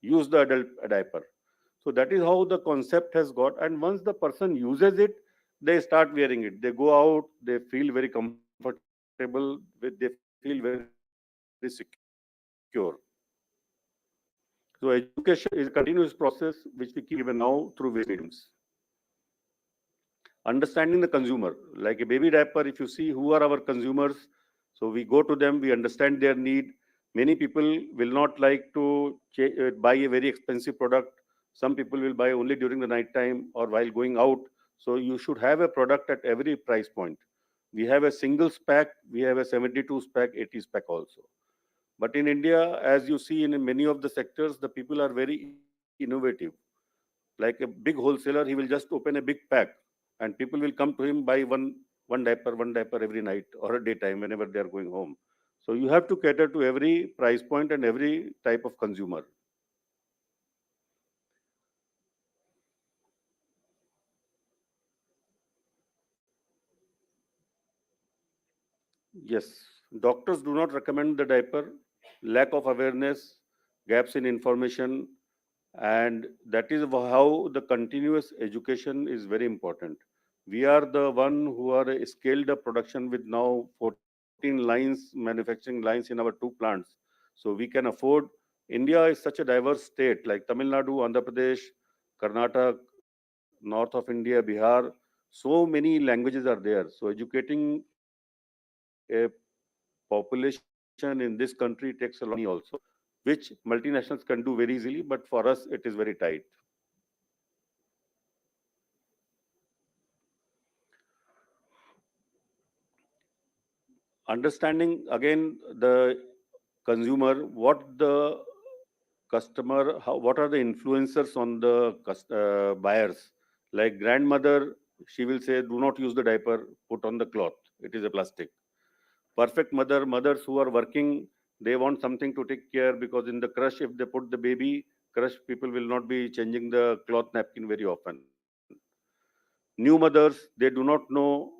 use the adult diaper. So that is how the concept has got. And once the person uses it, they start wearing it. They go out, they feel very comfortable, they feel very secure. So education is a continuous process which we keep even now through various mediums. Understanding the consumer, like a baby diaper, if you see who are our consumers, so we go to them, we understand their need. Many people will not like to buy a very expensive product. Some people will buy only during the night time or while going out. So you should have a product at every price point. We have a single pack, we have a 72 pack, 80 pack also. But in India, as you see in many of the sectors, the people are very innovative. Like a big wholesaler, he will just open a big pack, and people will come to him buy one diaper every night or a daytime whenever they are going home. So you have to cater to every price point and every type of consumer. Yes, doctors do not recommend the diaper. Lack of awareness, gaps in information, and that is how the continuous education is very important. We are the one who are scaled up production with now 14 lines, manufacturing lines in our two plants. So we can afford. India is such a diverse state like Tamil Nadu, Andhra Pradesh, Karnataka, north of India, Bihar. So many languages are there. So educating a population in this country takes a lot of money also, which multinationals can do very easily, but for us it is very tight. Understanding again the consumer, what the customer, how, what are the influencers on the buyers. Like grandmother, she will say, do not use the diaper, put on the cloth. It is a plastic. Perfect mother, mothers who are working, they want something to take care because in the crush, if they put the baby, crush people will not be changing the cloth napkin very often. New mothers, they do not know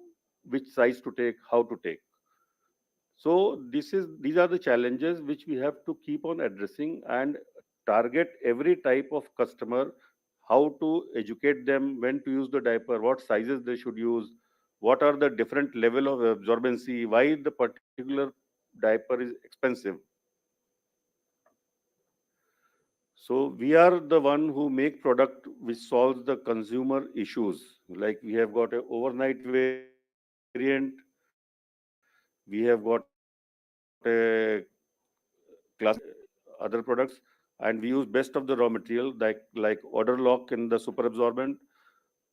which size to take, how to take. So these are the challenges which we have to keep on addressing and target every type of customer, how to educate them, when to use the diaper, what sizes they should use, what are the different level of absorbency, why the particular diaper is expensive. So we are the one who make product which solves the consumer issues. Like we have got a overnight variant, we have got a classic, other products, and we use best of the raw material like order lock in the super absorbent,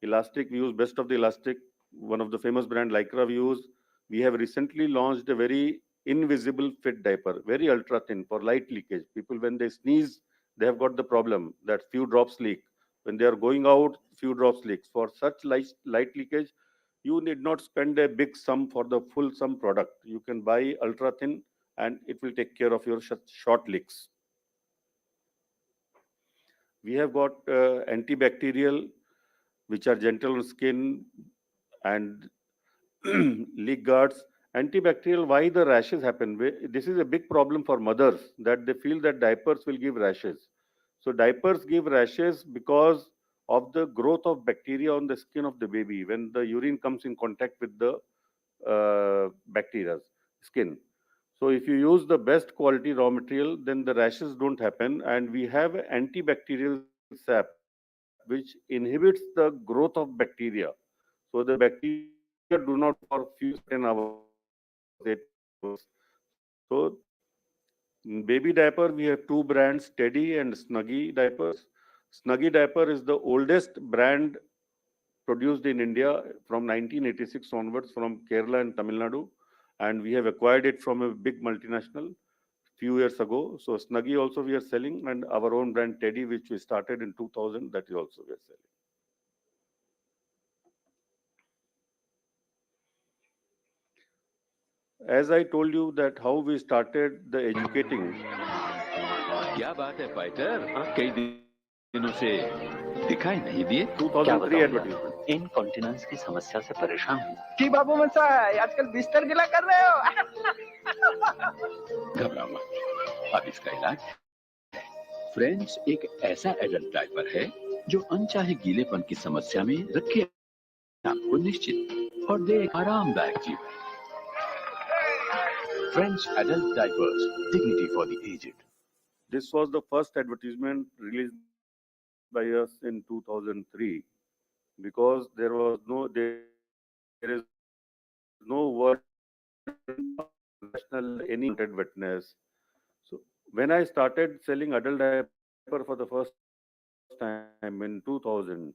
elastic. We use best of the elastic. One of the famous brand Lycra we use. We have recently launched a very invisible fit diaper, very ultra thin for light leakage. People when they sneeze, they have got the problem that few drops leak. When they are going out, few drops leaks. For such light leakage, you need not spend a big sum for the full sum product. You can buy ultra thin and it will take care of your short leaks. We have got antibacterial, which are gentle on skin, and leak guards. Antibacterial, why the rashes happen? This is a big problem for mothers that they feel that diapers will give rashes. So diapers give rashes because of the growth of bacteria on the skin of the baby when the urine comes in contact with the bacteria's skin. So if you use the best quality raw material, then the rashes don't happen. And we have antibacterial sap, which inhibits the growth of bacteria. So the bacteria do not grow for few certain hours, 8 to 12 hours. So in baby diaper, we have two brands, Teddy and Snuggie diapers. Snuggie diaper is the oldest brand produced in India from 1986 onwards from Kerala and Tamil Nadu. And we have acquired it from a big multinational few years ago. So Snuggie also we are selling, and our own brand Teddy, which we started in 2000, that is also we are selling. As I told you that how we started the educating. क्या बात है fighter? कई दिनों से दिखाई नहीं दिए। 2003 advertisement. Incontinence की समस्या से परेशान हूँ। कि बाबू मसाई आजकल बिस्तर गिला कर रहे हो। घबराओ मत, अब इसका इलाज है। फ्रेंड्स एक ऐसा एडल्ट डायपर है जो अनचाहे गीलेपन की समस्या में रखे आपको निश्चित और दे एक आरामदायक जीवन। Friends adult diapers, dignity for the aged. This was the first advertisement released by us in 2003 because there is no word in national any wanted wetness. So when I started selling adult diaper for the first time in 2000,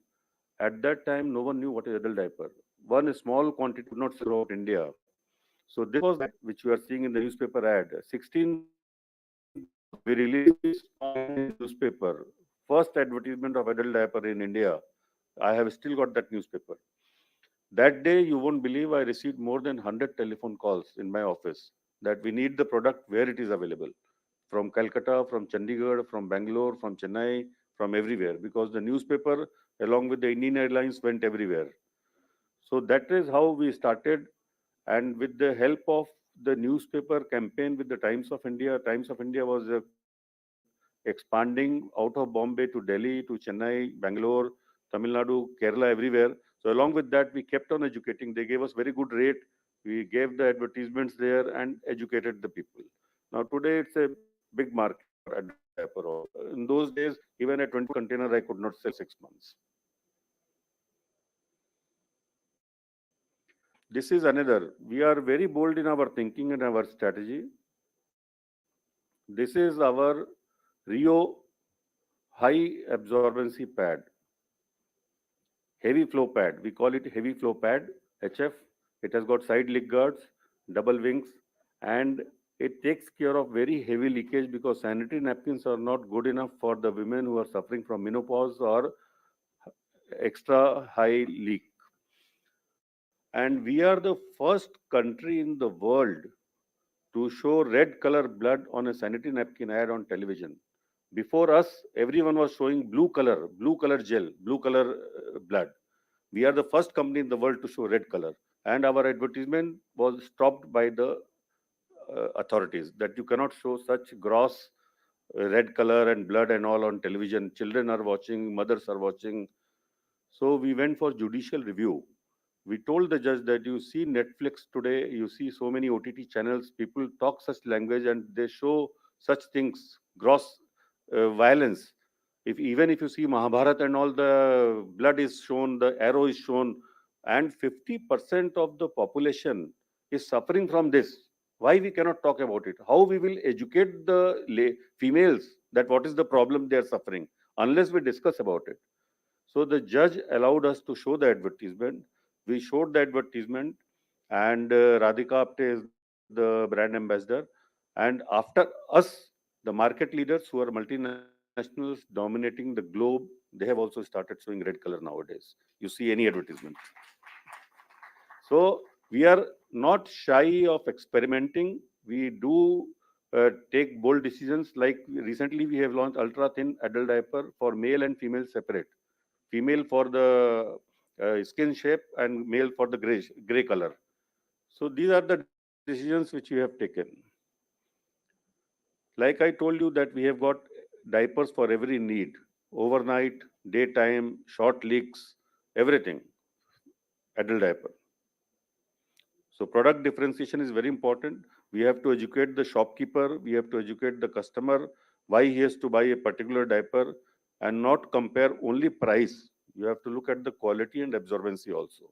at that time no one knew what is adult diaper. One small quantity could not sell throughout India. So this was the ad which you are seeing in the newspaper ad. 16th August, we released this in newspaper. First advertisement of adult diaper in India. I have still got that newspaper. That day, you won't believe I received more than 100 telephone calls in my office that we need the product where it is available. From Calcutta, from Chandigarh, from Bangalore, from Chennai, from everywhere, because the newspaper, along with the Indian Airlines, went everywhere. So that is how we started. And with the help of the newspaper campaign with the Times of India was expanding out of Bombay to Delhi, to Chennai, Bangalore, Tamil Nadu, Kerala, everywhere. So along with that, we kept on educating. They gave us very good rate. We gave the advertisements there and educated the people. Now today it's a big market for adult diaper also. In those days, even a 20 container I could not sell 6 months. This is another. We are very bold in our thinking and our strategy. This is our Rio high absorbency pad, heavy flow pad. We call it heavy flow pad, HF. It has got side leg guards, double wings, and it takes care of very heavy leakage because sanitary napkins are not good enough for the women who are suffering from menopause or extra high leak. And we are the first country in the world to show red color blood on a sanitary napkin ad on television. Before us, everyone was showing blue color gel, blue color blood. We are the first company in the world to show red color. And our advertisement was stopped by the authorities that you cannot show such gross red color and blood and all on television. Children are watching, mothers are watching. So we went for judicial review. We told the judge that you see Netflix today, you see so many OTT channels, people talk such language and they show such things, gross violence. If even if you see Mahabharata and all, the blood is shown, the arrow is shown, and 50% of the population is suffering from this. Why we cannot talk about it? How we will educate the females that what is the problem they are suffering unless we discuss about it? So the judge allowed us to show the advertisement. We showed the advertisement, and Radhika Apte is the brand ambassador. And after us, the market leaders who are multinationals dominating the globe, they have also started showing red color nowadays. You see any advertisement. So we are not shy of experimenting. We do take bold decisions. Like recently, we have launched ultra thin adult diaper for male and female separate. Female for the skin shape and male for the gray color. So these are the decisions which we have taken. Like I told you that we have got diapers for every need, overnight, daytime, short leaks, everything, adult diaper. So product differentiation is very important. We have to educate the shopkeeper, we have to educate the customer why he has to buy a particular diaper and not compare only price. You have to look at the quality and absorbency also.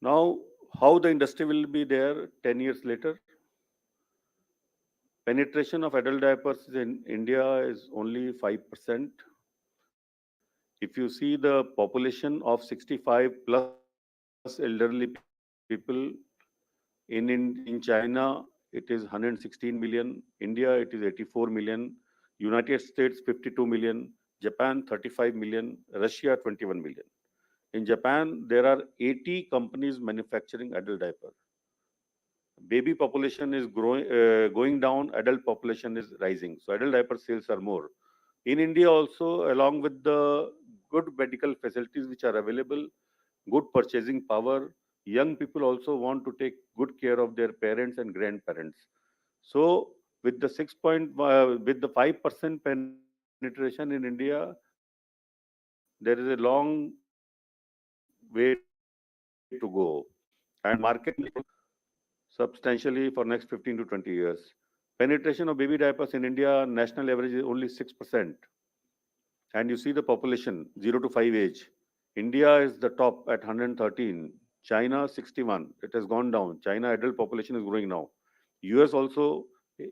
Now, how the industry will be there 10 years later? Penetration of adult diapers in India is only 5%. If you see the population of 65 plus elderly people in China, it is 116 million. India, it is 84 million. United States, 52 million. Japan, 35 million. Russia, 21 million. In Japan, there are 80 companies manufacturing adult diaper. Baby population is going down, adult population is rising. So adult diaper sales are more. In India also, along with the good medical facilities which are available, good purchasing power, young people also want to take good care of their parents and grandparents. So with the 5% penetration in India, there is a long way to go, and market will substantially for next 15 to 20 years. Penetration of baby diapers in India, national average is only 6%. And you see the population, 0 to 5 age. India is the top at 113, China 61. It has gone down. China adult population is growing now. US also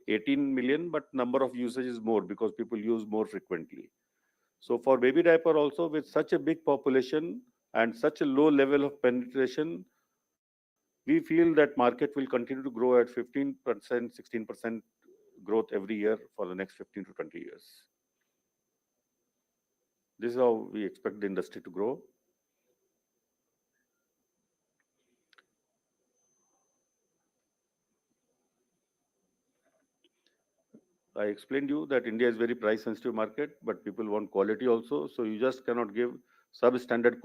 18 million, but number of usage is more because people use more frequently. So for baby diaper also, with such a big population and such a low level of penetration, we feel that market will continue to grow at 15%, 16% growth every year for the next 15 to 20 years. This is how we expect the industry to grow. I explained you that India is very price sensitive market, but people want quality also. So you just cannot give substandard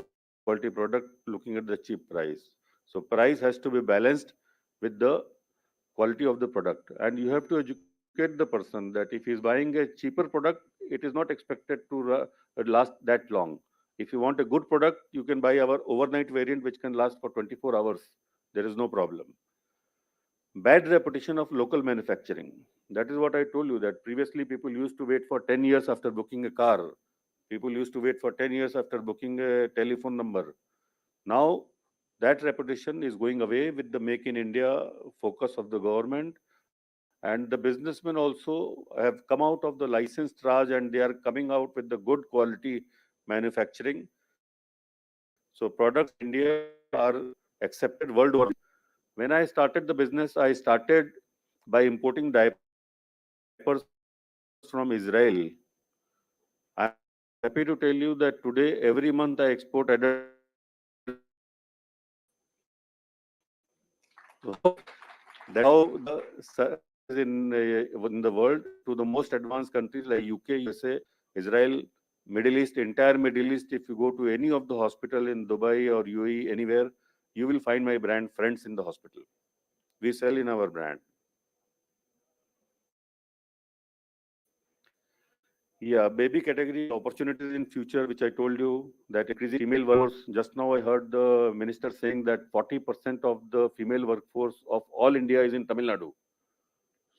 quality product looking at the cheap price. So price has to be balanced with the quality of the product. And you have to educate the person that if he is buying a cheaper product, it is not expected to last that long. If you want a good product, you can buy our overnight variant, which can last for 24 hours. There is no problem. Bad reputation of local manufacturing. That is what I told you, that previously people used to wait for 10 years after booking a car. People used to wait for 10 years after booking a telephone number. Now, that reputation is going away with the Make in India focus of the government. And the businessmen also have come out of the licensed Raj, and they are coming out with the good quality manufacturing. So products in India are accepted worldwide. When I started the business, I started by importing diapers from Israel. I'm happy to tell you that today, every month, I export adult diapers from India. So that's how the service in the world to the most advanced countries like UK, USA, Israel, Middle East, entire Middle East. If you go to any of the hospital in Dubai or UAE, anywhere, you will find my brand Friends in the hospital. We sell in our brand. Yeah, baby category opportunities in future, which I told you that increasing female workforce. Just now I heard the minister saying that 40% of the female workforce of all India is in Tamil Nadu.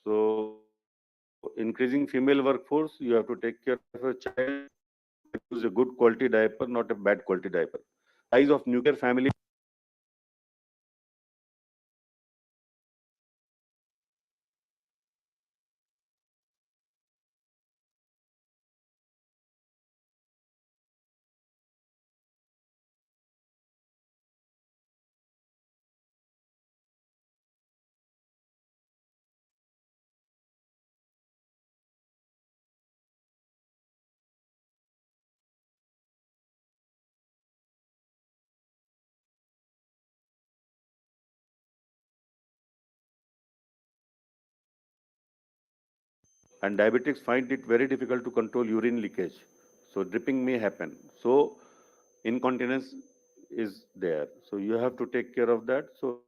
So increasing female workforce, you have to take care of a child, use a good quality diaper, not a bad quality diaper. Rise of nuclear family. And diabetics find it very difficult to control urine leakage. So dripping may happen. So incontinence is there. So you have to take care of that. So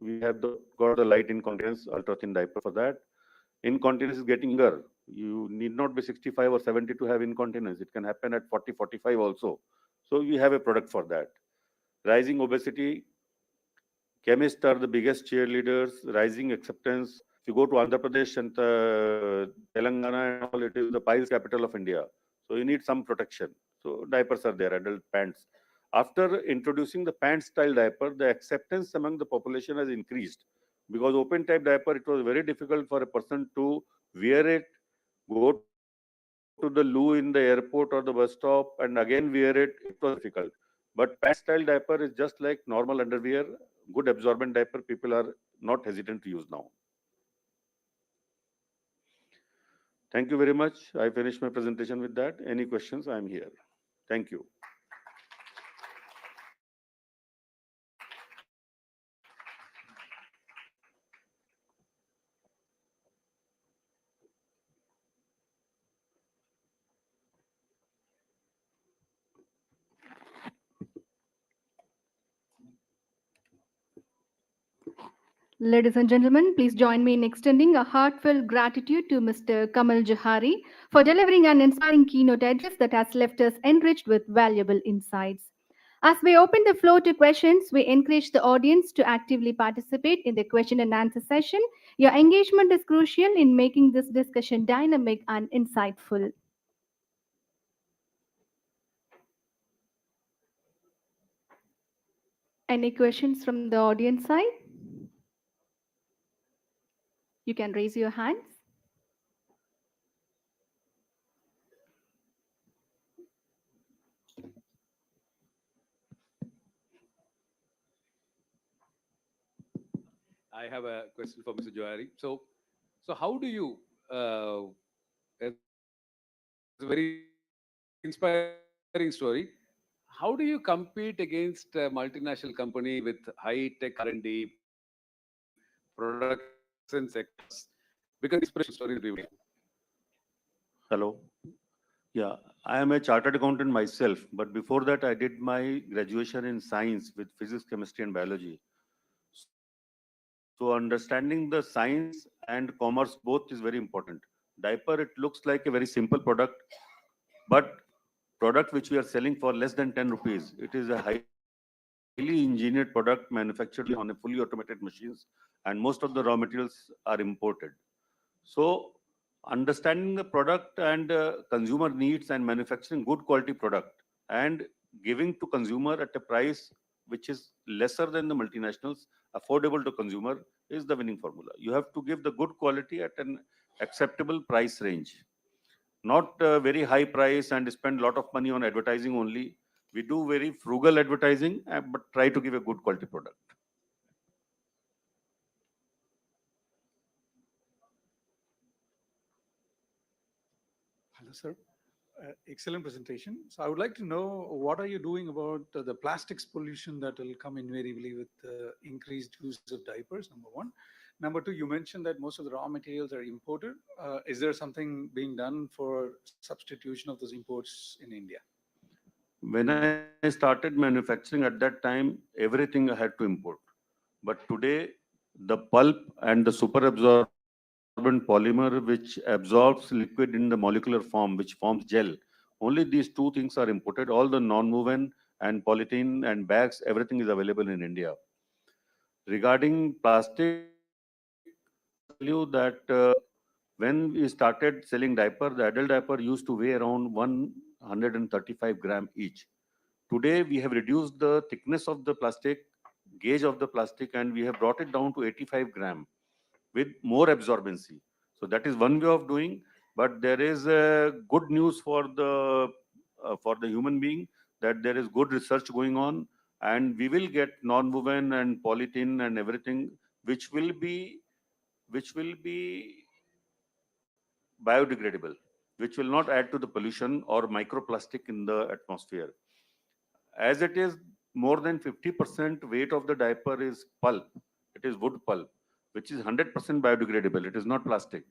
we have got the light incontinence ultra thin diaper for that. Incontinence is getting younger. You need not be 65 or 70 to have incontinence. It can happen at 40, 45 also. So we have a product for that. Rising obesity. Chemists are the biggest cheerleaders, rising acceptance. If you go to Andhra Pradesh and Telangana and all, it is the piles capital of India. So you need some protection. So diapers are there, adult pants. After introducing the pant style diaper, the acceptance among the population has increased. Because open type diaper, it was very difficult for a person to wear it, go to the loo in the airport or the bus stop, and again wear it. It was difficult. But pant style diaper is just like normal underwear, good absorbent diaper. People are not hesitant to use now. Thank you very much. I finished my presentation with that. Any questions? I am here. Thank you. Ladies and gentlemen, please join me in extending a heartfelt gratitude to Mr. Kamal Johari for delivering an inspiring keynote address that has left us enriched with valuable insights. As we open the floor to questions, we encourage the audience to actively participate in the question and answer session. Your engagement is crucial in making this discussion dynamic and insightful. Any questions from the audience side? You can raise your hands. I have a question for Mr. Johari. So how do you? It's a very inspiring story. How do you compete against a multinational company with high tech R&D, production sectors? Because it's an inspiration story in every way. Hello. Yeah, I am a chartered accountant myself, but before that, I did my graduation in science with physics, chemistry, and biology. So, understanding the science and commerce both is very important. Diaper, it looks like a very simple product, but product which we are selling for less than 10 rupees. It is a highly engineered product manufactured on a fully automated machines, and most of the raw materials are imported. So, understanding the product and consumer needs and manufacturing good quality product and giving to consumer at a price which is lesser than the multinationals, affordable to consumer, is the winning formula. You have to give the good quality at an acceptable price range, not very high price and spend a lot of money on advertising only. We do very frugal advertising, but try to give a good quality product. Hello, sir. Excellent presentation. So I would like to know what are you doing about the plastics pollution that will come invariably with increased use of diapers, number one. Number two, you mentioned that most of the raw materials are imported. Is there something being done for substitution of those imports in India? When I started manufacturing at that time, everything I had to import. But today, the pulp and the super absorbent polymer, which absorbs liquid in the molecular form, which forms gel, only these two things are imported. All the non-woven and polythene and bags, everything is available in India. Regarding plastic, I can tell you that when we started selling diaper, the adult diaper used to weigh around 135 gram each. Today, we have reduced the thickness of the plastic, gauge of the plastic, and we have brought it down to 85 gram with more absorbency. So that is one way of doing. But there is good news for the human being that there is good research going on, and we will get non-woven and polythene and everything, which will be biodegradable, which will not add to the pollution or microplastic in the atmosphere. As it is, more than 50% weight of the diaper is pulp. It is wood pulp, which is 100% biodegradable. It is not plastic.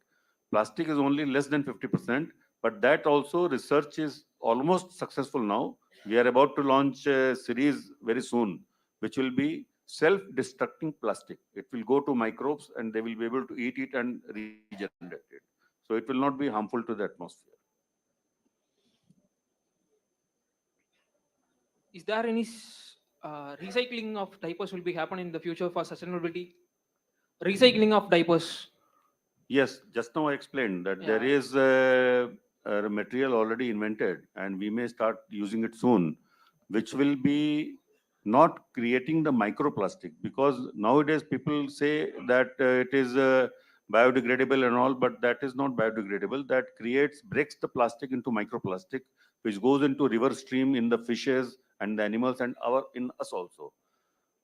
Plastic is only less than 50%, but that also research is almost successful now. We are about to launch a series very soon, which will be self-destructing plastic. It will go to microbes and they will be able to eat it and regenerate it. So it will not be harmful to the atmosphere. Is there any recycling of diapers will be happen in the future for sustainability? Recycling of diapers. Yes, just now I explained that there Yeah. is a material already invented and we may start using it soon, which will be not creating the microplastic, because nowadays people say that it is biodegradable and all, but that is not biodegradable. That breaks the plastic into microplastic, which goes into river stream in the fishes and the animals and in us also.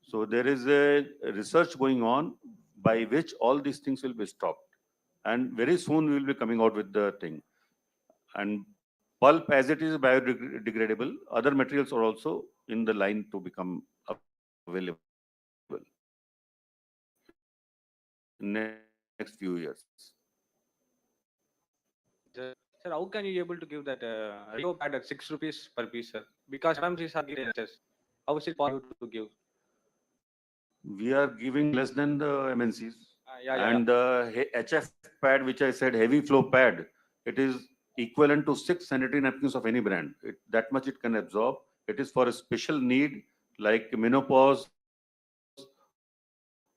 So there is a research going on by which all these things will be stopped, and very soon we will be coming out with the thing. And pulp, as it is biodegradable, other materials are also in the line to become available in next few years. Sir, how can you able to give that Rio pad at 6 rupees per piece, sir? Because FMCs are giving access. How is it possible to give? We are giving less than the MNCs. Yeah. And the HF pad, which I said, heavy flow pad, it is equivalent to 6 sanitary napkins of any brand. That much it can absorb. It is for a special need like menopause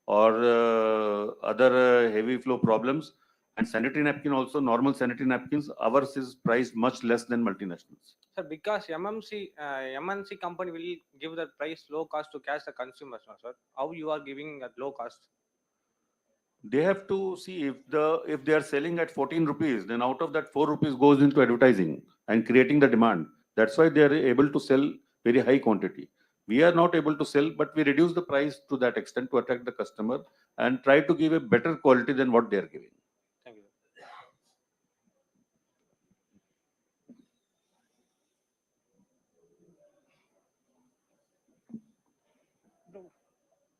or other heavy flow problems. And sanitary napkin also, normal sanitary napkins, ours is priced much less than multinationals. Sir, because MNC company will give the price low cost to catch the consumers, no, sir. How you are giving at low cost? They have to see if they are selling at 14 rupees, then out of that 4 rupees goes into advertising and creating the demand. That's why they are able to sell very high quantity. We are not able to sell, but we reduce the price to that extent to attract the customer and try to give a better quality than what they are giving. Thank you.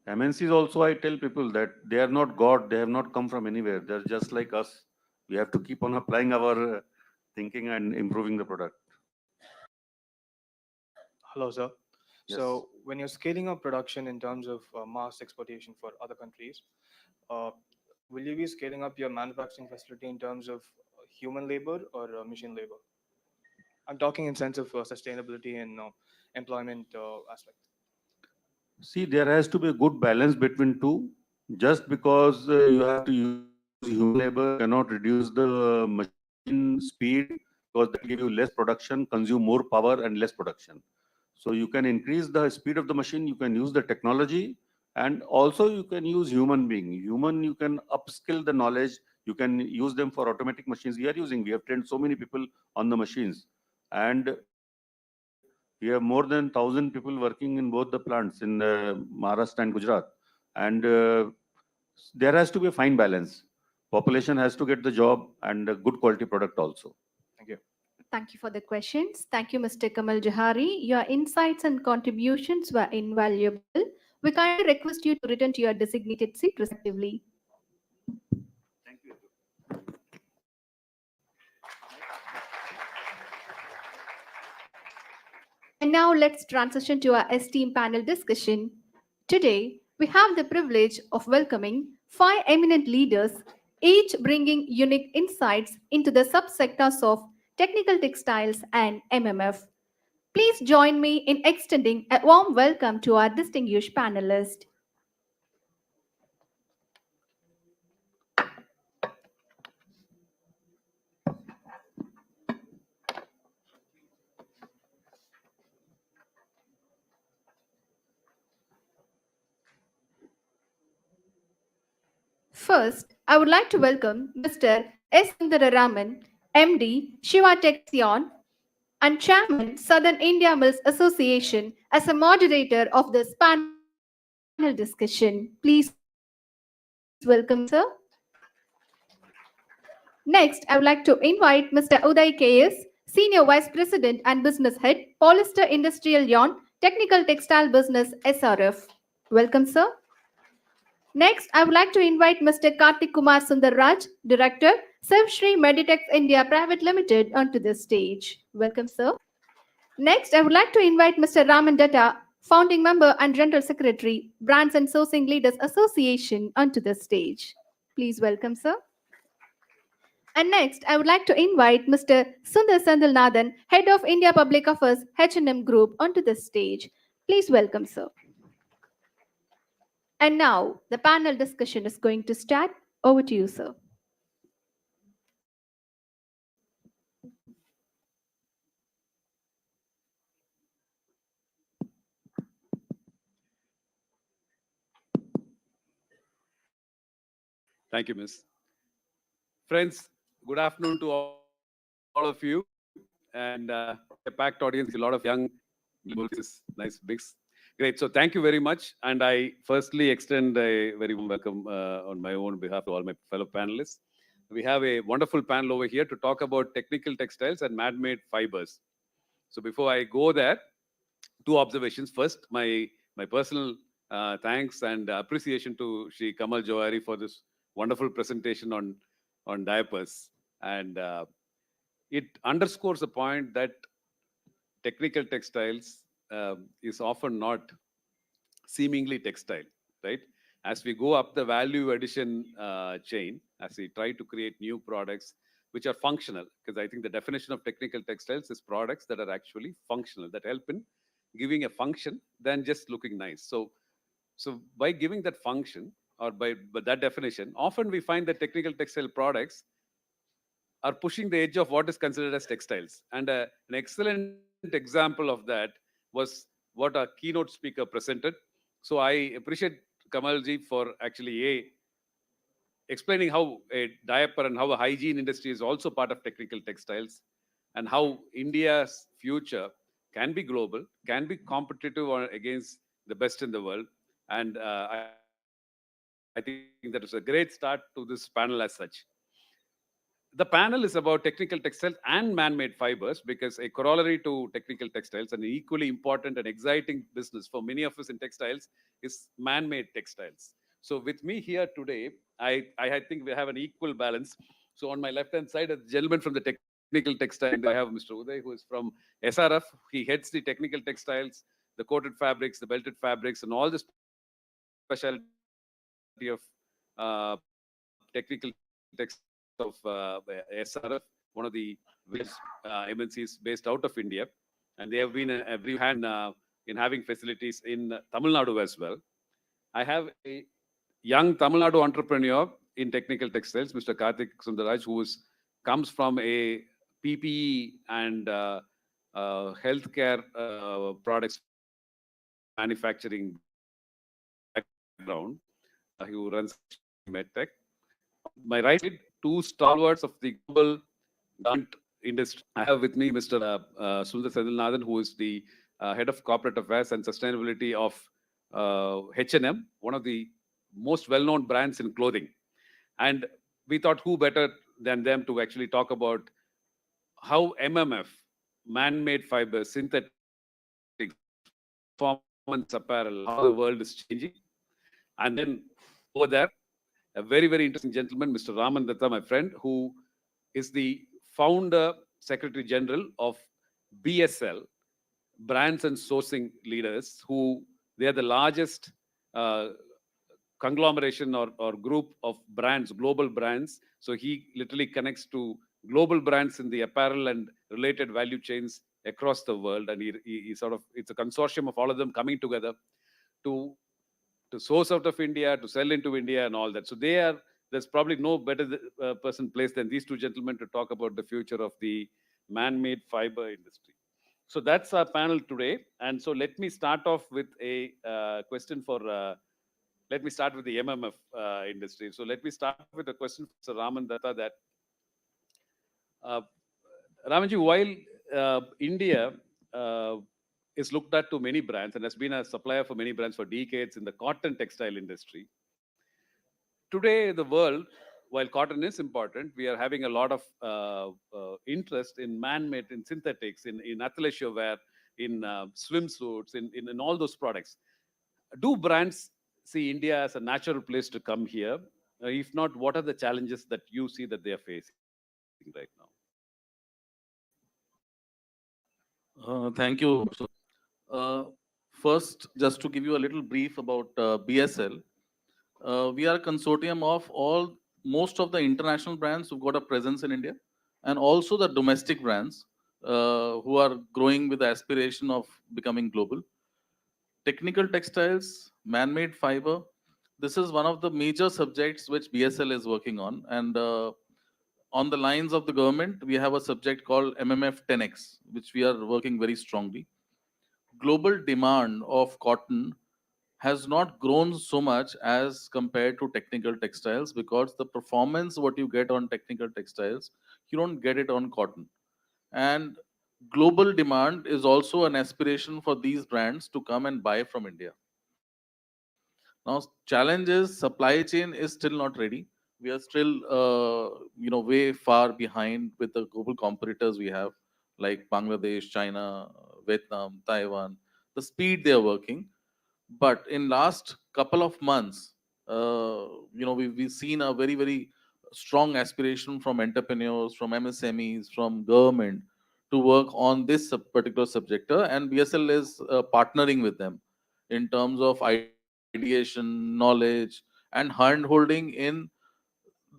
MNCs also, I tell people that they are not God. They have not come from anywhere. They're just like us. We have to keep on applying our thinking and improving the product. Hello, sir. Yes. So when you're scaling up production in terms of mass exportation for other countries, uh, will you be scaling up your manufacturing facility in terms of human labor or machine labor? I'm talking in sense of sustainability and employment aspect. See, there has to be a good balance between two. Just because you have to use human labor cannot reduce the machine speed, because that will give you less production, consume more power and less production. So you can increase the speed of the machine, you can use the technology, and also you can use human being. Human, you can upskill the knowledge, you can use them for automatic machines we are using. We have trained so many people on the machines. And we have more than 1,000 people working in both the plants in Maharashtra and Gujarat. And there has to be a fine balance. Population has to get the job and a good quality product also. Thank you. Thank you for the questions. Thank you, Mr. Kamal Johari. Your insights and contributions were invaluable. We kindly request you to return to your designated seat respectively. Thank you. And now let's transition to our esteemed panel discussion. Today, we have the privilege of welcoming 5 eminent leaders, each bringing unique insights into the subsectors of technical textiles and MMF. Please join me in extending a warm welcome to our distinguished panelists. First, I would like to welcome Mr. S. Sundararaman, MD, Shiva Textion, and Chairman, Southern India Mills Association, as a moderator of this panel discussion. Please welcome, sir. Next, I would like to invite Mr. Uday K.S., Senior Vice President and Business Head, Polyester Industrial Yarn, Technical Textile Business, SRF. Welcome, sir. Next, I would like to invite Mr. Kartik Kumar Sundarraj, Director, Sevshri Meditex India Private Limited, onto the stage. Welcome, sir. Next, I would like to invite Mr. Raman Datta, Founding Member and General Secretary, Brands and Sourcing Leaders Association, onto the stage. Please welcome, sir. And next, I would like to invite Mr. Sundar Sandalnathan, Head of India Public Affairs, H&M Group, onto the stage. Please welcome, sir. And now, the panel discussion is going to start. Over to you, sir. Thank you, Miss. Friends, good afternoon to all of you. And a packed audience, a lot of young, nice, bigs. Great. So thank you very much. And I firstly extend a very warm welcome on my own behalf to all my fellow panelists. We have a wonderful panel over here to talk about technical textiles and man-made fibers. So before I go there, two observations. First, my personal thanks and appreciation to Shri Kamal Johari for this wonderful presentation on diapers. And it underscores the point that technical textiles is often not seemingly textile. right? As we go up the value addition chain, as we try to create new products which are functional, because I think the definition of technical textiles is products that are actually functional, that help in giving a function than just looking nice. So by giving that function, or by that definition, often we find that technical textile products are pushing the edge of what is considered as textiles. And an excellent example of that was what our keynote speaker presented. So I appreciate Kamalji for actually explaining how a diaper and how a hygiene industry is also part of technical textiles, and how India's future can be global, can be competitive against the best in the world. And I think that was a great start to this panel as such. The panel is about technical textiles and man-made fibers, because a corollary to technical textiles, and an equally important and exciting business for many of us in textiles, is man-made textiles. So with me here today, I think we have an equal balance. So on my left-hand side, a gentleman from the technical textile, I have Mr. Uday, who is from SRF. He heads the technical textiles, the coated fabrics, the belted fabrics, and all the specialty of technical textiles of SRF, one of the various MNCs based out of India. And they have been a brief hand in having facilities in Tamil Nadu as well. I have a young Tamil Nadu entrepreneur in technical textiles, Mr. Karthik Sundaraj, who comes from a PPE and healthcare products manufacturing background. He runs MedTech. On my right side, two stalwarts of the global garment industry. I have with me Mr. Sundar Senthilnathan, who is the head of corporate affairs and sustainability of H&M, one of the most well-known brands in clothing. And we thought who better than them to actually talk about how MMF, man-made fibers, synthetics, performance apparel, how the world is changing. And then over there, a very, very interesting gentleman, Mr. Raman Datta, my friend, who is the founder, secretary general of BSL, Brands and Sourcing Leaders, who they are the largest conglomeration or group of brands, global brands. So he literally connects to global brands in the apparel and related value chains across the world. And he sort of, it's a consortium of all of them coming together to source out of India, to sell into India and all that. So there's probably no better person placed than these two gentlemen to talk about the future of the man-made fiber industry. So that's our panel today. And so let me start off with a question for, let me start with the MMF industry. So let me start off with a question for Sir Raman Datta that, Ramanji, while India is looked at to many brands and has been a supplier for many brands for decades in the cotton textile industry. Today, the world, while cotton is important, we are having a lot of interest in man-made, in synthetics, in athleisure wear, in swimsuits, in all those products. Do brands see India as a natural place to come here? If not, what are the challenges that you see that they are facing right now? Thank you. First, just to give you a little brief about BSL, we are a consortium of most of the international brands who've got a presence in India, and also the domestic brands who are growing with the aspiration of becoming global. Technical textiles, man-made fiber, this is one of the major subjects which BSL is working on. And on the lines of the government, we have a subject called MMF 10X, which we are working very strongly. Global demand of cotton has not grown so much as compared to technical textiles, because the performance what you get on technical textiles, you don't get it on cotton. And global demand is also an aspiration for these brands to come and buy from India. Now, challenge is supply chain is still not ready. We are still, way far behind with the global competitors we have, like Bangladesh, China, Vietnam, Taiwan. The speed they are working, but in last couple of months, we've seen a very, very strong aspiration from entrepreneurs, from MSMEs, from government to work on this particular subject, and BSL is partnering with them in terms of ideation ideation, knowledge, and hand holding in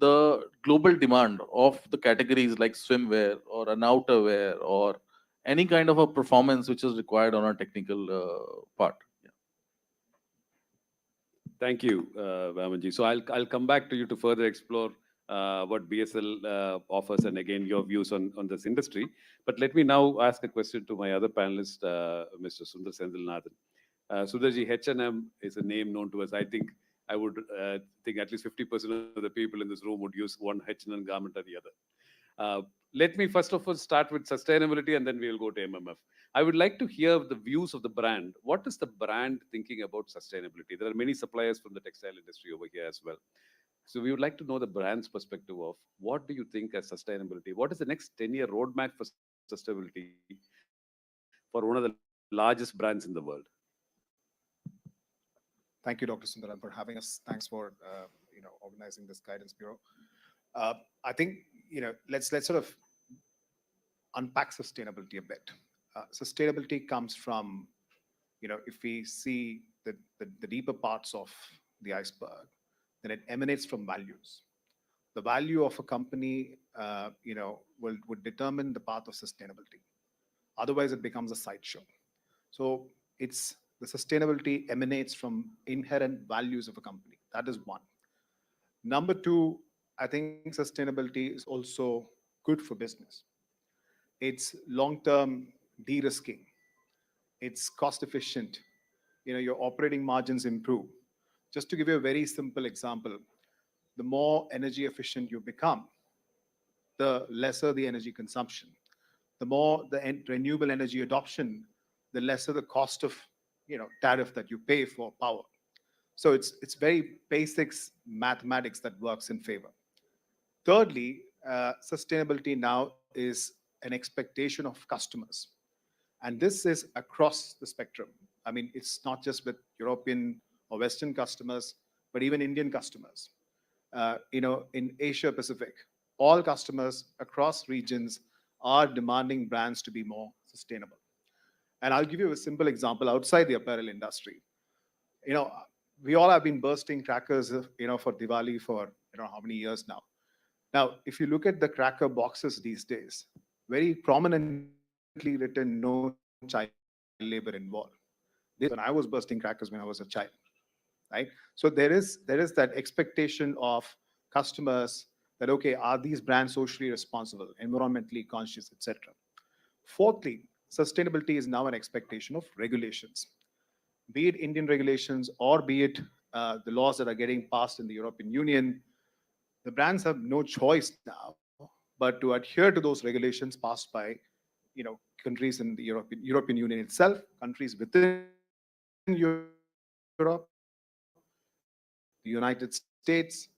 the global demand of the categories like swimwear or an outerwear or any kind of a performance which is required on a technical part. Yeah. Thank you, Vamanji. So I'll come back to you to further explore what BSL offers and again your views on this industry. But let me now ask a question to my other panelist, Mr. Sundar Senthilnathan. Sundarji, H&M is a name known to us. I think I would think at least 50% of the people in this room would use one H&M garment or the other. Let me first of all start with sustainability and then we will go to MMF. I would like to hear the views of the brand. What is the brand thinking about sustainability? There are many suppliers from the textile industry over here as well. So we would like to know the brand's perspective of what do you think as sustainability? What is the next 10-year roadmap for sustainability for one of the largest brands in the world? Thank you, Dr. Sundaram, for having us. Thanks for organizing this guidance bureau. I think let's sort of unpack sustainability a bit. Sustainability comes from if we see the deeper parts of the iceberg, then it emanates from values. The value of a company would determine the path of sustainability. Otherwise, it becomes a sideshow. So it's the sustainability emanates from inherent values of a company. That is one. Number two, I think sustainability is also good for business. It's long-term de-risking. It's cost efficient. Your operating margins improve. Just to give you a very simple example, the more energy efficient you become, the lesser the energy consumption. The more the renewable energy adoption, the lesser the cost of tariff that you pay for power. So it's very basics mathematics that works in favor. Thirdly, sustainability now is an expectation of customers. And this is across the spectrum. I mean, it's not just with European or Western customers, but even Indian customers. In Asia Pacific, all customers across regions are demanding brands to be more sustainable. And I'll give you a simple example outside the apparel industry. We all have been bursting crackers, for Diwali for how many years now. Now, if you look at the cracker boxes these days, very prominently written no child labor involved. This when I was bursting crackers when I was a child, right? So there is that expectation of customers that okay, are these brands socially responsible, environmentally conscious, etc. Fourthly, sustainability is now an expectation of regulations, be it Indian regulations or be it the laws that are getting passed in the European Union. The brands have no choice now but to adhere to those regulations passed by countries in the European Union itself, countries within Europe, the United States,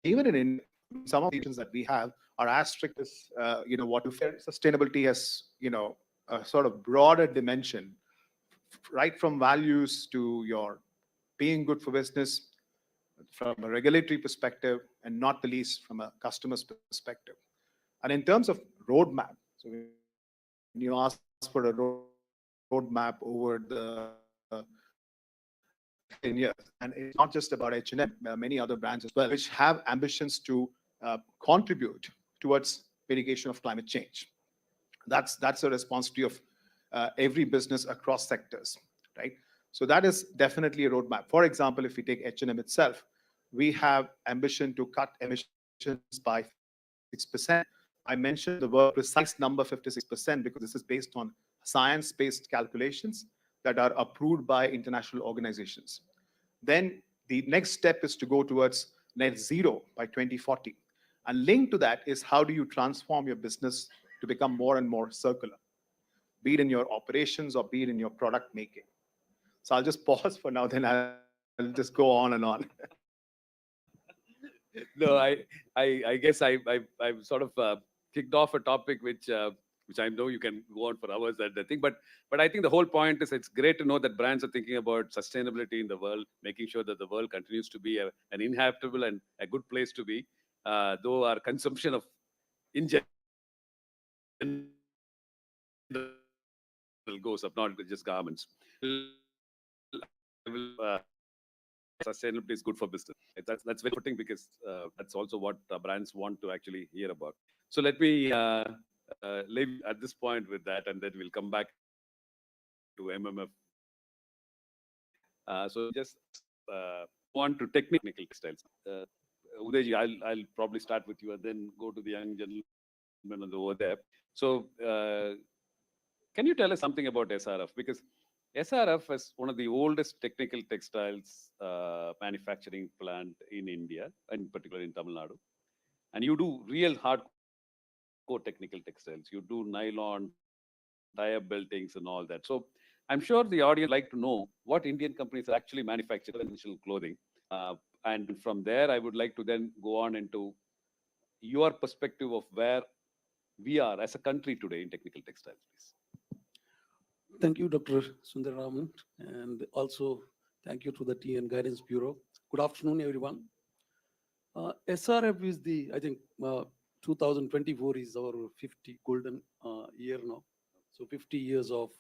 even in India. Some of the regions that we have are as strict as what sustainability has a sort of broader dimension, right from values to your being good for business, from a regulatory perspective, and not the least from a customer's perspective. And in terms of roadmap, so when you ask for a roadmap over the next 10 years, and it's not just about H&M, there are many other brands as well, which have ambitions to contribute towards mitigation of climate change. That's a responsibility of every business across sectors, right? So that is definitely a roadmap. For example, if we take H&M itself, we have ambition to cut emissions by 6%. I mentioned the word precise number 56% because this is based on science-based calculations that are approved by international organizations. Then the next step is to go towards net zero by 2040. And linked to that is how do you transform your business to become more and more circular, be it in your operations or be it in your product making. So I'll just pause for now, then I'll just go on and on. No, I guess I've sort of kicked off a topic which I know you can go on for hours at the thing, but I think the whole point is it's great to know that brands are thinking about sustainability in the world, making sure that the world continues to be an inhabitable and a good place to be, though our consumption of in general goes up, not just garments. I will sustainability is good for business. That's very fitting because that's also what brands want to actually hear about. So let me leave at this point with that, and then we'll come back to MMF. So just on to technical textiles. Udayji, I'll probably start with you and then go to the young gentleman over there. So can you tell us something about SRF? Because SRF is one of the oldest technical textiles manufacturing plant in India, in particular in Tamil Nadu. And you do real hardcore technical textiles. You do nylon, tie-up beltings and all that. So I'm sure the audience like to know what Indian companies actually manufacture essential clothing. And from there, I would like to then go on into your perspective of where we are as a country today in technical textiles, please. Thank you, Dr. Sundararaman, and also thank you to the Tea and Guidance Bureau. Good afternoon, everyone. SRF is I think 2024 is our 50 golden year now. So 50 years of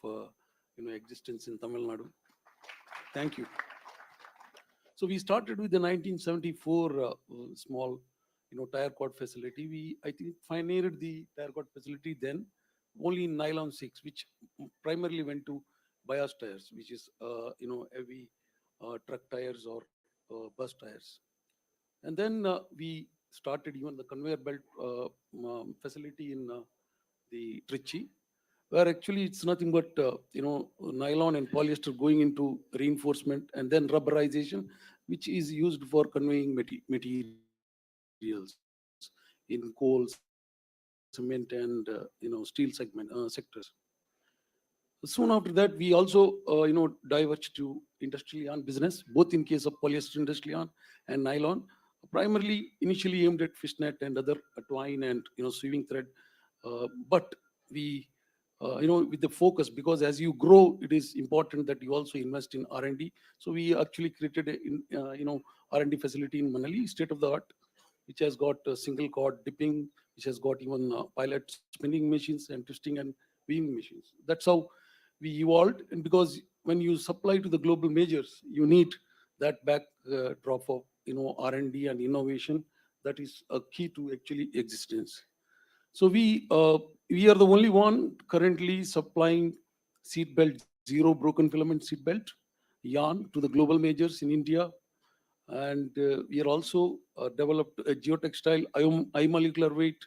existence in Tamil Nadu. Thank you. So we started with the 1974 small tire cord facility. I think pioneered the tire cord facility then only in nylon 6, which primarily went to bias tires, which is heavy truck tires or bus tires. And then we started even the conveyor belt facility in the Trichy, where actually it's nothing but nylon and polyester going into reinforcement and then rubberization, which is used for conveying materials in coal, cement, and steel sectors. Soon after that, we also diverged to industrial yarn business, both in case of polyester industrial yarn and nylon, primarily initially aimed at fishnet and other twine and sewing thread, but we with the focus, because as you grow, it is important that you also invest in R&D. So we actually created a R&D facility in Manali, state of the art, which has got single cord dipping, which has got even pilot spinning machines and twisting and weaving machines. That's how we evolved. And because when you supply to the global majors, you need that backdrop of R&D and innovation. That is a key to actually existence. So we are the only one currently supplying seat belt, zero broken filament seat belt yarn to the global majors in India. And we are also developed a geotextile, high molecular weight,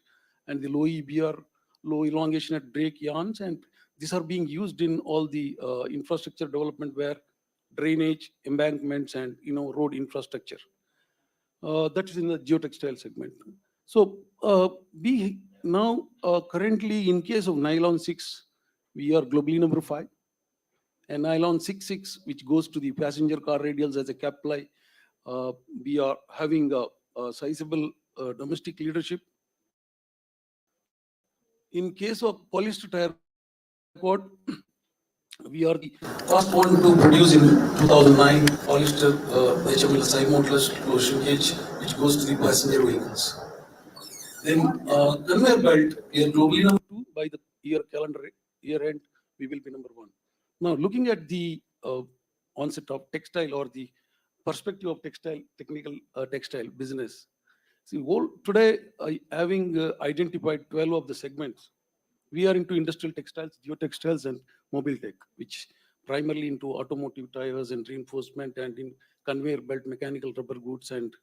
and the low EBR, low elongation at break yarns. And these are being used in all the infrastructure development where drainage, embankments, and road infrastructure. That is in the geotextile segment. So we now currently, in case of nylon 6, we are globally number 5. And nylon 6.6, which goes to the passenger car radials as a cap ply, we are having a sizable domestic leadership. In case of polyester tire cord, we are the first one to produce in 2009 polyester HML side-mountless low shrinkage, which goes to the passenger vehicles. Then conveyor belt, we are globally number 2. By the calendar year end, we will be number 1. Now, looking at the onset of textile or the perspective of technical textile business. See, today, having identified 12 of the segments, we are into industrial textiles, geotextiles, and mobile tech, which primarily into automotive tires and reinforcement and in conveyor belt, mechanical rubber goods, and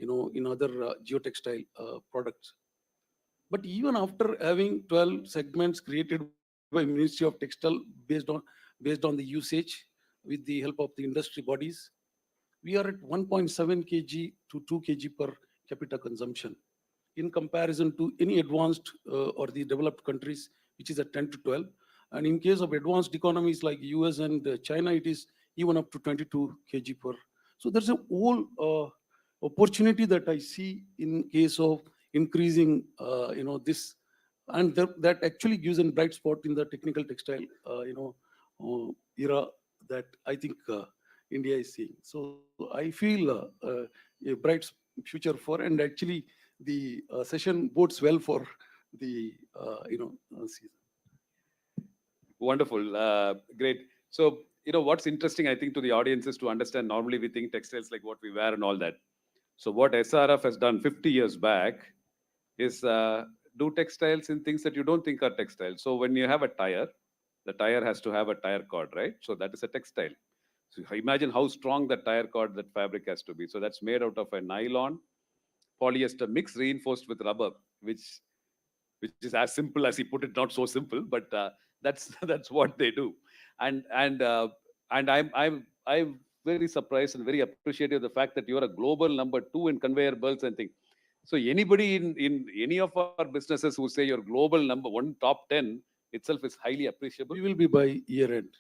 in other geotextile products. But even after having 12 segments created by Ministry of Textile based on the usage with the help of the industry bodies, we are at 1.7 kg to 2 kg per capita consumption in comparison to any advanced or the developed countries, which is at 10 to 12. And in case of advanced economies like US and China, it is even up to 22 kg per. So there's a whole opportunity that I see in case of increasing, this, and that actually gives a bright spot in the technical textile, era that I think India is seeing. So I feel a bright future for, and actually the session bodes well for the season. Wonderful, great. So what's interesting, I think, to the audience is to understand. Normally, we think textiles like what we wear and all that. So what SRF has done 50 years back is do textiles in things that you don't think are textiles. So when you have a tire, the tire has to have a tire cord, right? So that is a textile. So imagine how strong that tire cord, that fabric has to be. So that's made out of a nylon, polyester mix reinforced with rubber, which is as simple as he put it, not so simple, but that's that's what they do. And I'm very surprised and very appreciative of the fact that you're a global number 2 in conveyor belts and things. So anybody in any of our businesses who say you're global number 1, top 10 itself is highly appreciable. We will be by year end.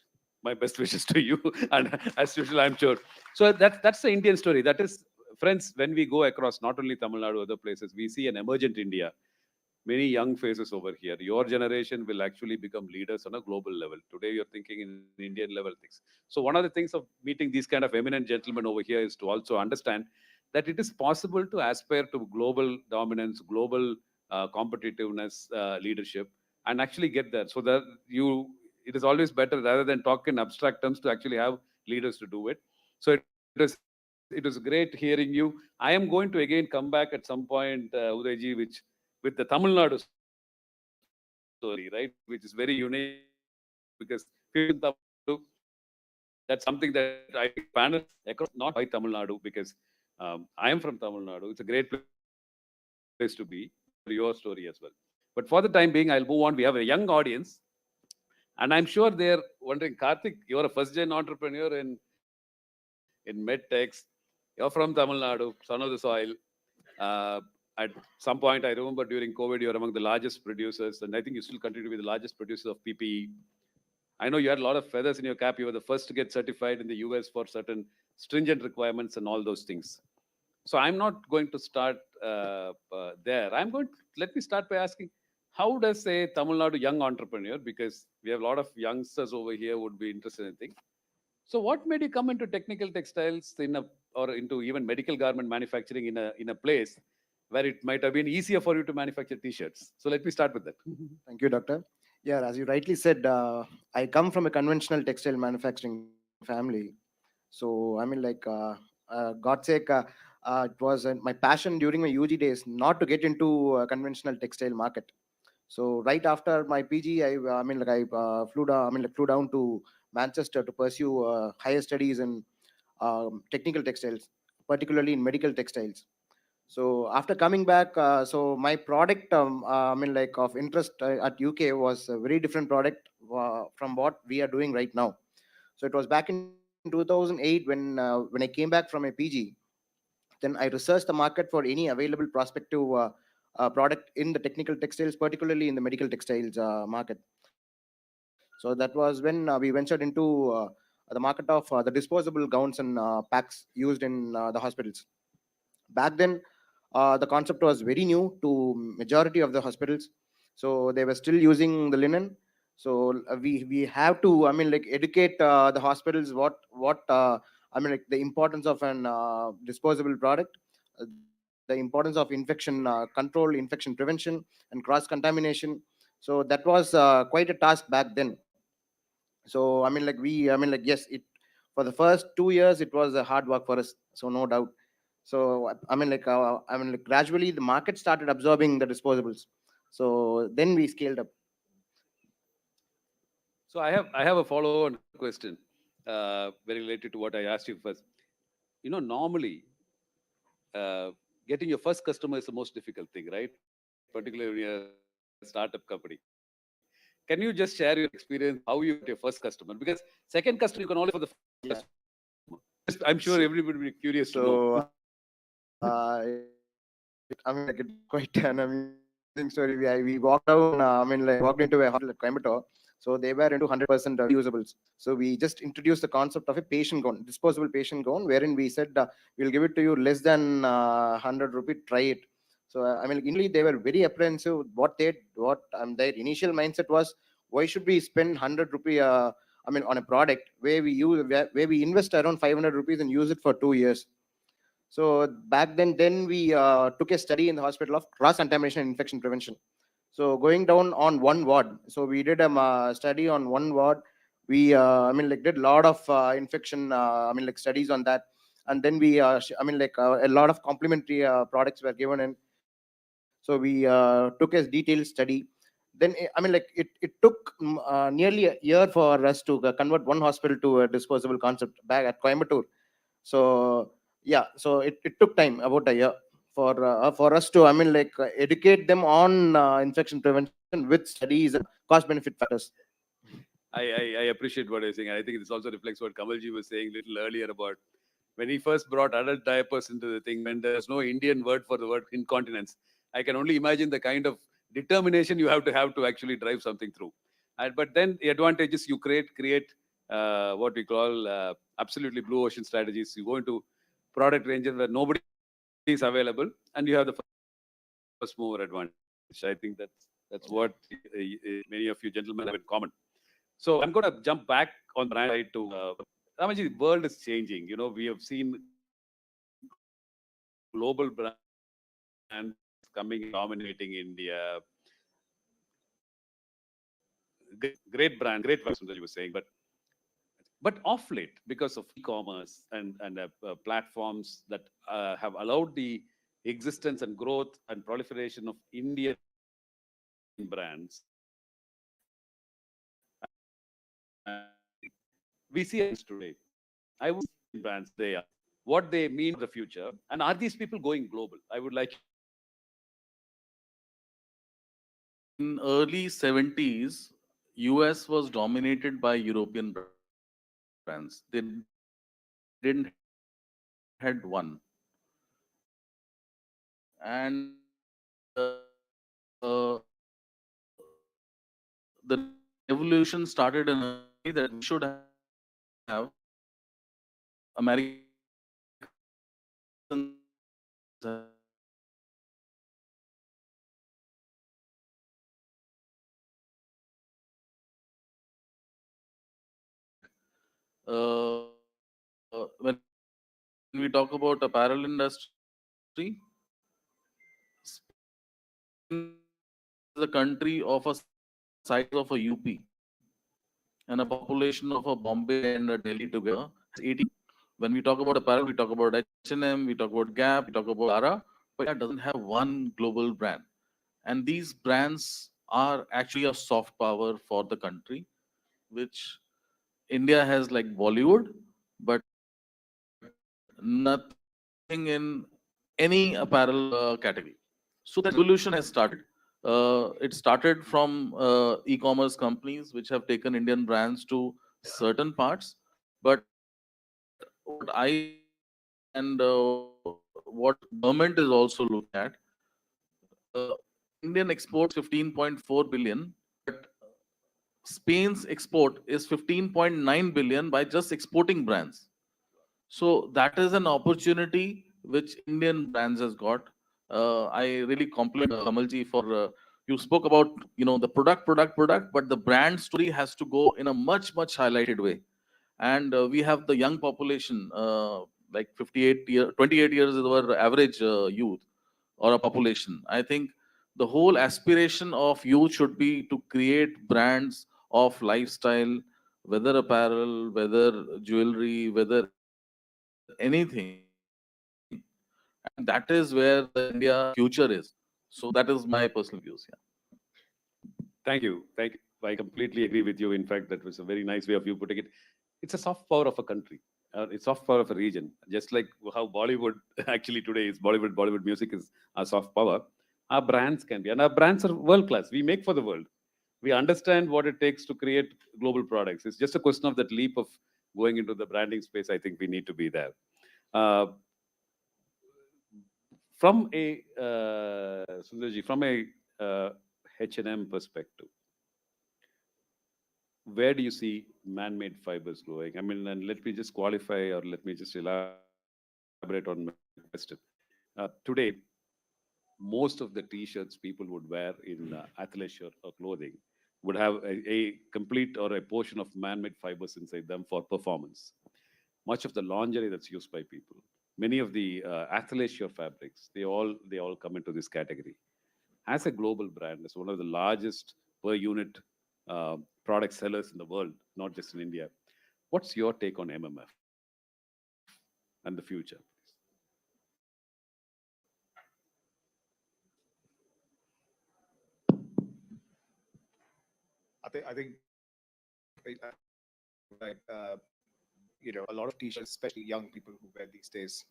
My best wishes to you, and as usual, I'm sure. So that's the Indian story. That is, friends, when we go across not only Tamil Nadu, other places, we see an emergent India. Many young faces over here. Your generation will actually become leaders on a global level. Today, you're thinking in Indian level things. So one of the things of meeting these kind of eminent gentlemen over here is to also understand that it is possible to aspire to global dominance, global competitiveness, leadership, and actually get there. So that it is always better rather than talk in abstract terms to actually have leaders to do it. So it was great hearing you. I am going to again come back at some point, Udayji, with the Tamil Nadu story, right? Which is very unique because that's something that I think panel across, not by Tamil Nadu, because I am from Tamil Nadu. It's a great place to be for your story as well. But for the time being, I'll move on. We have a young audience, and I'm sure they're wondering, Karthik, you're a first-gen entrepreneur in medtech. You're from Tamil Nadu, son of the soil. At some point, I remember during COVID, you're among the largest producers, and I think you still continue to be the largest producer of PPE. I know you had a lot of feathers in your cap. You were the first to get certified in the US for certain stringent requirements and all those things. So I'm not going to start there. Let me start by asking, how does a Tamil Nadu young entrepreneur, because we have a lot of youngsters over here who would be interested in things. So what made you come into technical textiles or into even medical garment manufacturing in a place where it might have been easier for you to manufacture t-shirts? So let me start with that. Thank you, Doctor. Yeah, as you rightly said, I come from a conventional textile manufacturing family. So, I mean, God's sake, it was my passion during my UG days not to get into conventional textile market. So, right after my PG, I flew down to Manchester to pursue higher studies in technical textiles, particularly in medical textiles. So after coming back, so my product, of interest at UK was a very different product from what we are doing right now. So it was back in 2008 when I came back from a PG. Then I researched the market for any available prospective product in the technical textiles, particularly in the medical textiles market. So that was when we ventured into the market of the disposable gowns and packs used in the hospitals. Back then, the concept was very new to majority of the hospitals, so they were still using the linen. So we have to educate the hospitals what the importance of an disposable product, the importance of infection control, infection prevention, and cross contamination. So that was quite a task back then. So yes, it for the first 2 years it was a hard work for us, so no doubt. So gradually the market started absorbing the disposables. So then we scaled up. So I have a follow-on question, very related to what I asked you first. Normally, getting your first customer is the most difficult thing, right? Particularly when you're a startup company. Can you just share your experience, how you got your first customer? Because second customer, you can only for the first customer. I'm sure everybody will be curious to know. It's quite an amazing story. We walked down, walked into a hospital at Coimbatore. So they were into 100% reusables. So we just introduced the concept of a patient gown, disposable patient gown, wherein we said, we'll give it to you less than 100 rupee, try it. So initially they were very apprehensive. Their initial mindset was, why should we spend 100 rupee on a product where we invest around 500 rupees and use it for 2 years. So back then we took a study in the hospital of cross contamination and infection prevention. So going down on one ward, so we did a study on one ward We I mean like did a lot of infection I mean like studies on that, and then we I mean like a lot of complementary products were given in. So we took a detailed study. Then I mean like it took nearly a year for us to convert one hospital to a disposable concept back at Coimbatore. So yeah, so it took time, about a year, for us to I mean like educate them on infection prevention with studies and cost benefit factors. I appreciate what you're saying. I think this also reflects what Kamalji was saying a little earlier about when he first brought adult diapers into the thing, when there's no Indian word for the word incontinence. I can only imagine the kind of determination you have to actually drive something through. But then the advantage is you create what we call absolutely blue ocean strategies. You go into product ranges where nobody is available, and you have the first mover advantage. I think that's what many of you gentlemen have in common. So I'm going to jump back on the brand side to Ramaji, the world is changing. You know, we have seen global brands coming and dominating India. Great brand, great values, that you were saying, but off late, because of e-commerce and platforms that have allowed the existence and growth and proliferation of Indian brands, we see it today. I would say brands, they are what they mean for the future, and are these people going global? I would like. In early 70s, US was dominated by European brands. They didn't had one. And the revolution started in a way that we should have Americans when we talk about apparel industry, Spain is a country of a size of a UP and a population of a Bombay and a Delhi together. 80. When we talk about apparel, we talk about H&M, we talk about Gap, we talk about Zara, but it doesn't have one global brand. And these brands are actually a soft power for the country, which India has like Bollywood, but nothing in any apparel category. So that revolution has started. It started from e-commerce companies which have taken Indian brands to certain parts. But what I and what government is also looking at, Indian exports 15.4 billion, but Spain's export is 15.9 billion by just exporting brands. So that is an opportunity which Indian brands has got. I really compliment Kamalji for you spoke about the product, but the brand story has to go in a much highlighted way. And we have the young population, like 28 years is our average youth or a population. I think the whole aspiration of youth should be to create brands of lifestyle, whether apparel, whether jewelry, whether anything. And that is where the India future is. So that is my personal views. Yeah. Thank you. Thank you. I completely agree with you. In fact, that was a very nice way of you putting it. It's a soft power of a country. It's soft power of a region. Just like how Bollywood actually today is Bollywood music is a soft power. Our brands can be, and our brands are world class. We make for the world. We understand what it takes to create global products. It's just a question of that leap of going into the branding space. I think we need to be there. Uh, from a Sundarji, from a H&M perspective, where do you see man-made fibers going? I mean, and let me just qualify, or let me just elaborate on my question. Today, most of the t-shirts people would wear in athleisure or clothing would have a complete or a portion of man-made fibers inside them for performance. Much of the lingerie that's used by people, many of the athleisure fabrics, they all come into this category. As a global brand, as one of the largest per unit product sellers in the world, not just in India. What's your take on MMF and the future? I think like a lot of t-shirts, especially young people who wear these days,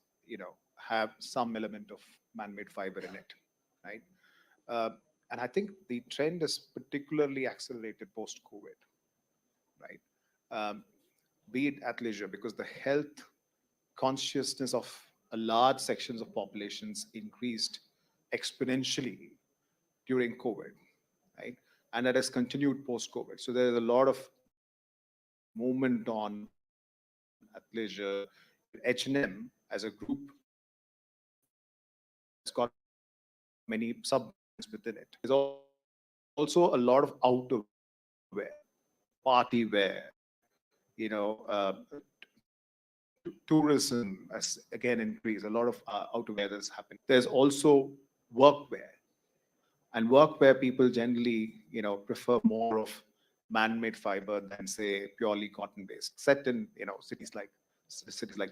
have some element of man-made fiber in it, right? Uh, and I think the trend is particularly accelerated post-COVID, right? Be it athleisure, because the health consciousness of a large sections of populations increased exponentially during COVID, right? And that has continued post-COVID. So there is a lot of movement on athleisure. H&M as a group has got many sub-brands within it. There's also a lot of outerwear, party wear, you know, tourism has again increased. A lot of outerwear that's happened. There's also workwear, and workwear people generally, prefer more of man-made fiber than say purely cotton-based. Except in cities like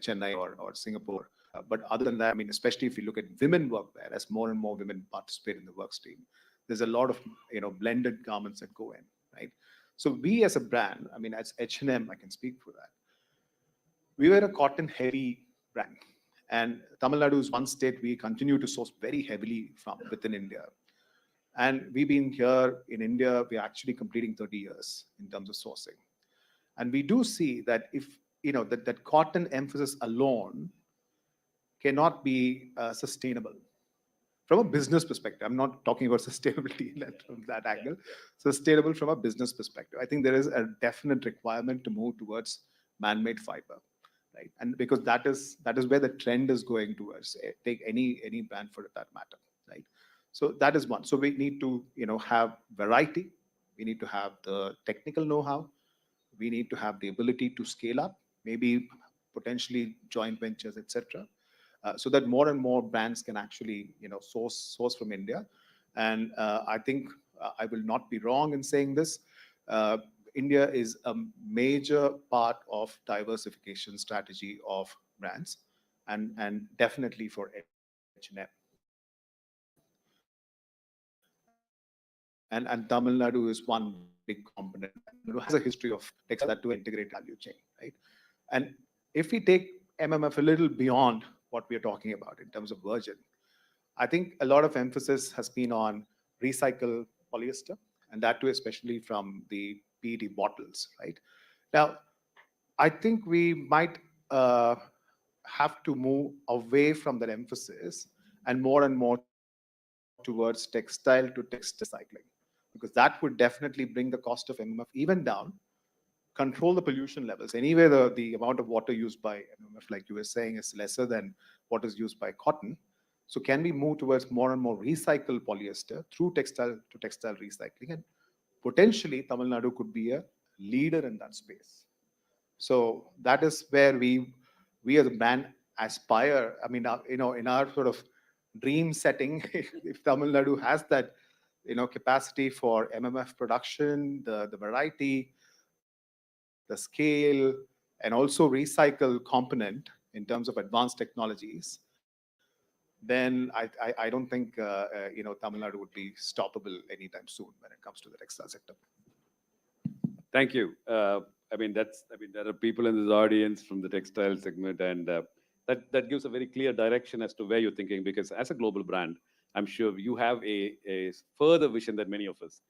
Chennai or Singapore. But other than that, I mean, especially if you look at women workwear, as more and more women participate in the work stream, there's a lot of blended garments that go in, right? So we as a brand, I mean, as H&M, I can speak for that. We were a cotton-heavy brand, and Tamil Nadu is one state we continue to source very heavily from within India. And we've been here in India, we're actually completing 30 years in terms of sourcing. And we do see that if, that cotton emphasis alone cannot be sustainable from a business perspective. I'm not talking about sustainability from that angle. Sustainable from a business perspective. I think there is a definite requirement to move towards man-made fiber, right? And because that is where the trend is going towards. Take any brand for that matter, right? So that is one. So we need to have variety. We need to have the technical know-how. We need to have the ability to scale up, maybe potentially joint ventures, etc. So that more and more brands can actually source from India. And I think I will not be wrong in saying this. India is a major part of diversification strategy of brands, and definitely for H&M. And Tamil Nadu is one big component. It has a history of textile to integrate value chain, right? And if we take MMF a little beyond what we are talking about in terms of virgin, I think a lot of emphasis has been on recycled polyester, and that too especially from the PET bottles, right? Now, I think we might have to move away from that emphasis and more towards textile to textile recycling, because that would definitely bring the cost of MMF even down, control the pollution levels. Anyway, the amount of water used by MMF, like you were saying, is lesser than what is used by cotton. So can we move towards more and more recycled polyester through textile to textile recycling? And potentially, Tamil Nadu could be a leader in that space. So that is where we as a brand aspire. I mean, in our sort of dream setting, if Tamil Nadu has that, capacity for MMF production, the variety, the scale, and also recycle component in terms of advanced technologies, then I don't think Tamil Nadu would be stoppable anytime soon when it comes to the textile sector. Thank you. There are people in this audience from the textile segment, and that gives a very clear direction as to where you're thinking, because as a global brand, I'm sure you have a further vision than many of us.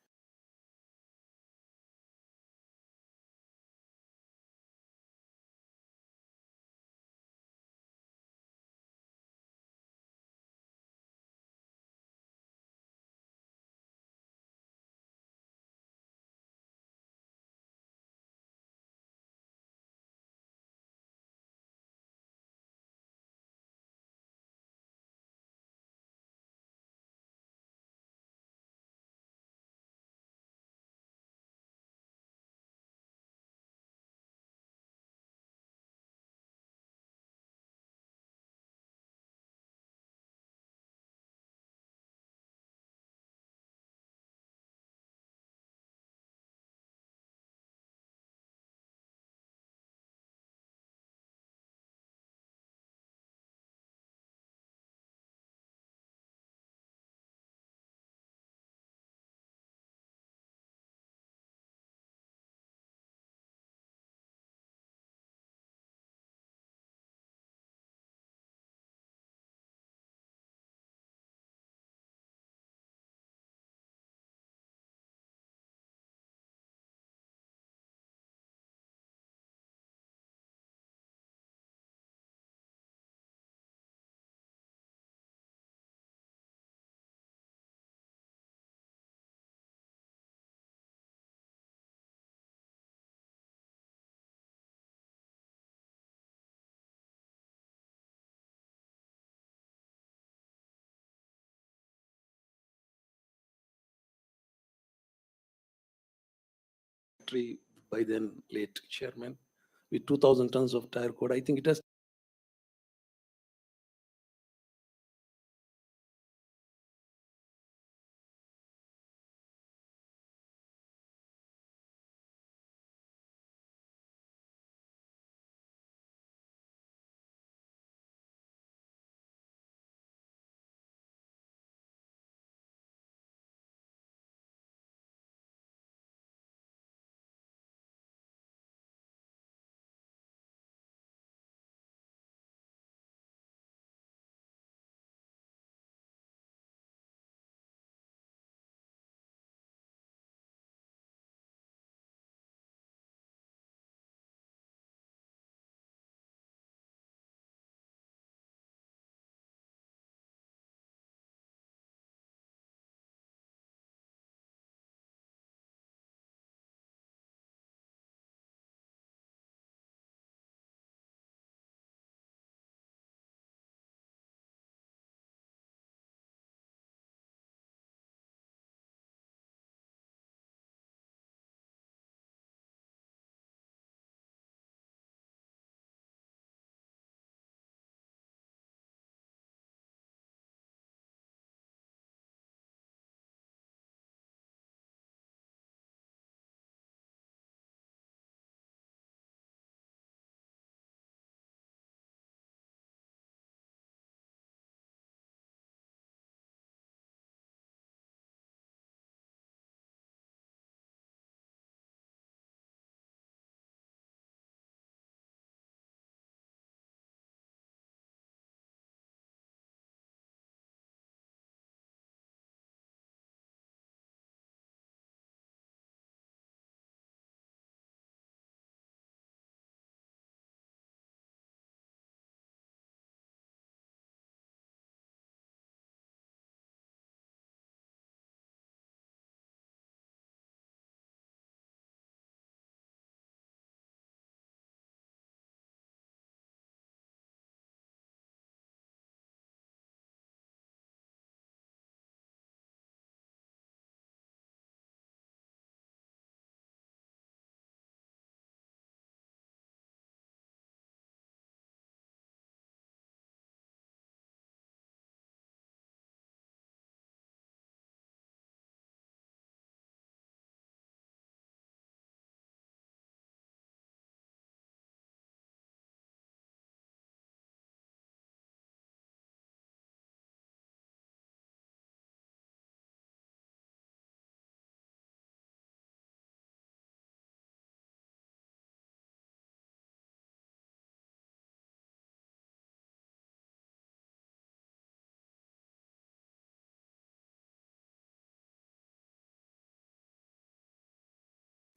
factory by then late chairman with 2,000 tons of tire cord. I think it has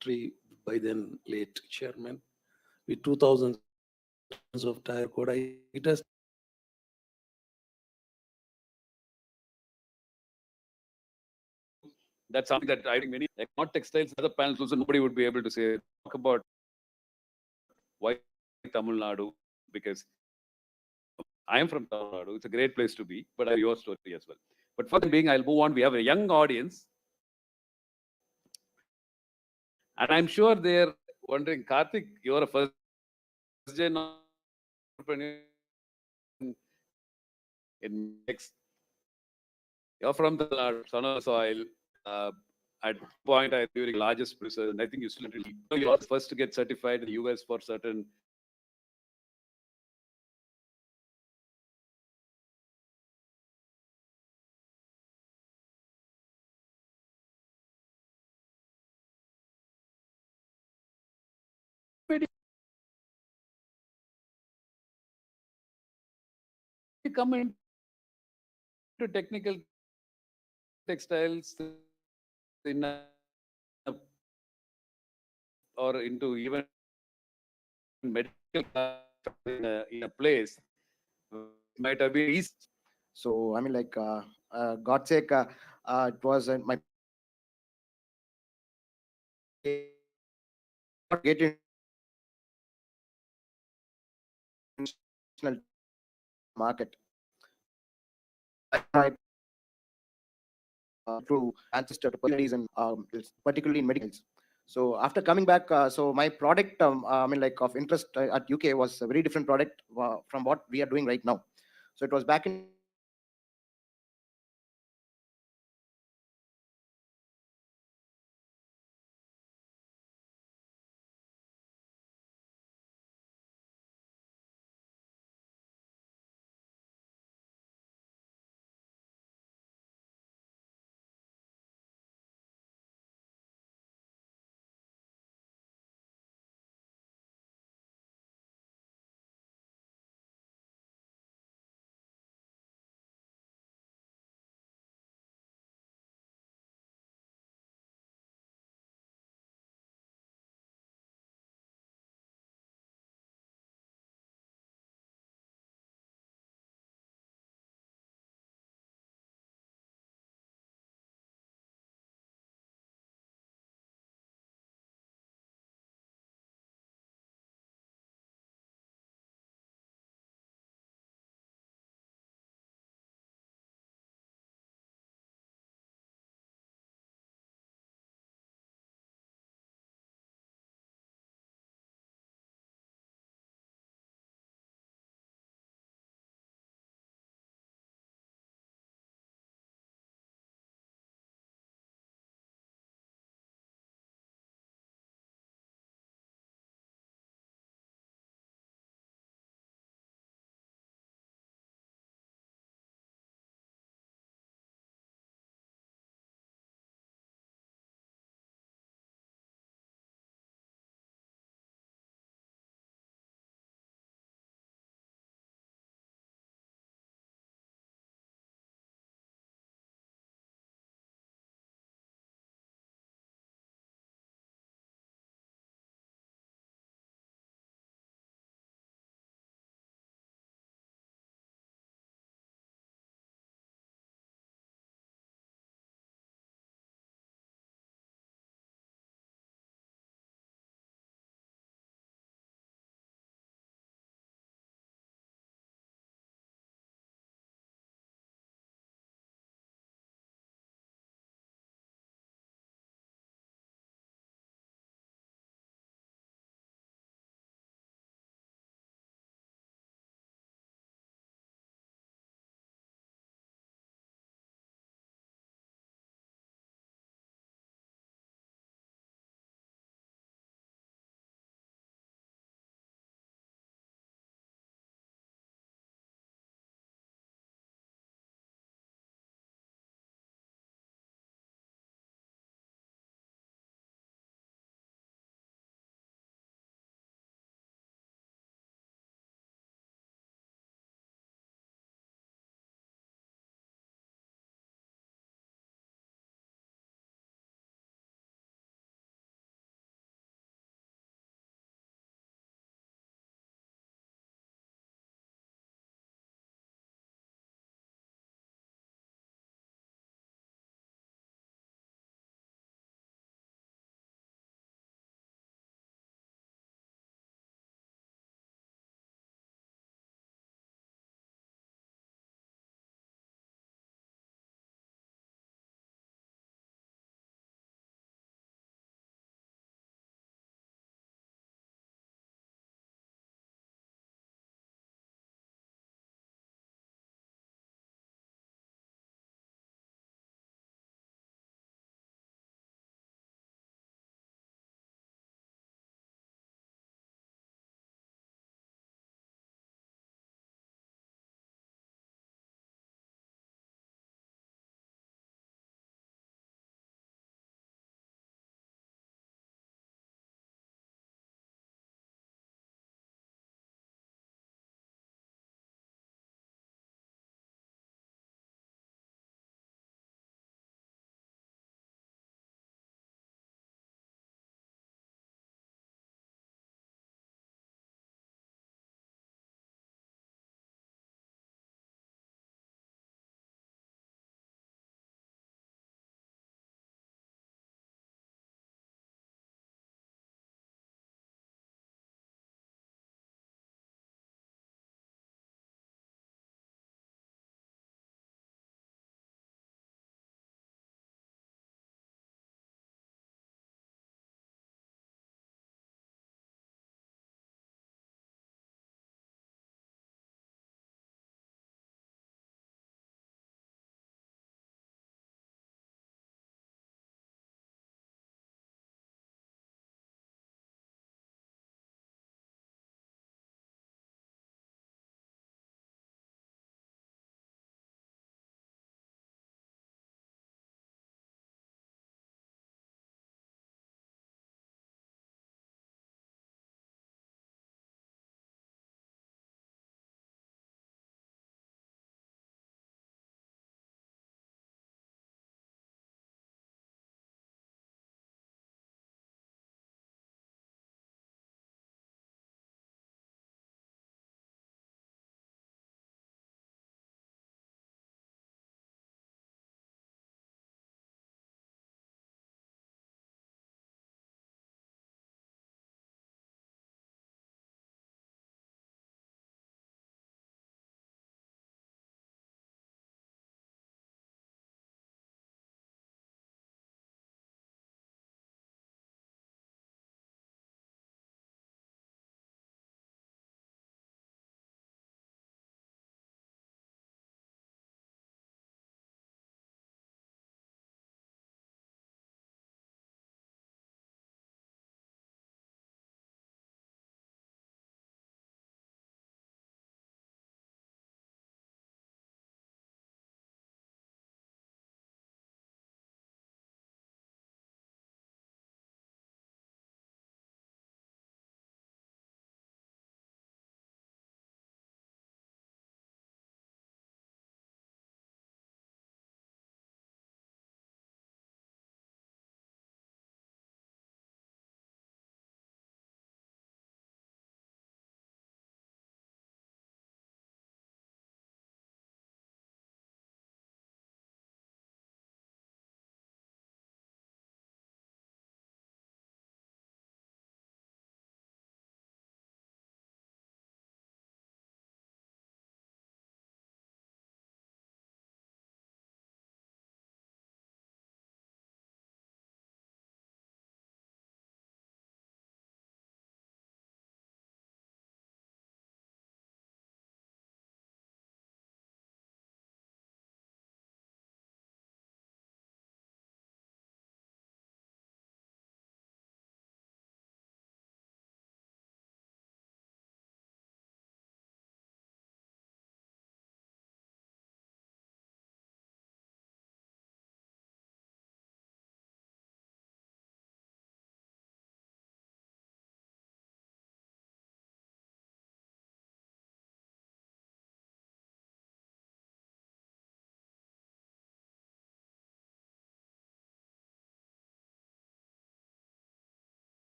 factory by then late chairman with 2,000 tons of tire cord. It has That's something that I think many, like not textiles, other panels also, nobody would be able to say, talk about why Tamil Nadu, because I am from Tamil Nadu. It's a great place to be, but I have your story as well. But for the time being, I'll move on. We have a young audience. And I'm sure they're wondering, Karthik, you're a first gen entrepreneur in next. You're from the son of soil. At point, I during largest producer, and I think you still you're the first to get certified in the US for certain. Come into technical textiles in or into even medical in a place might have been easy. So I mean, like, God's sake, it was my get international market. Through ancestor to particularly in medicals. So after coming back, so my product, I mean, like of interest at UK was a very different product from what we are doing right now. So it was back in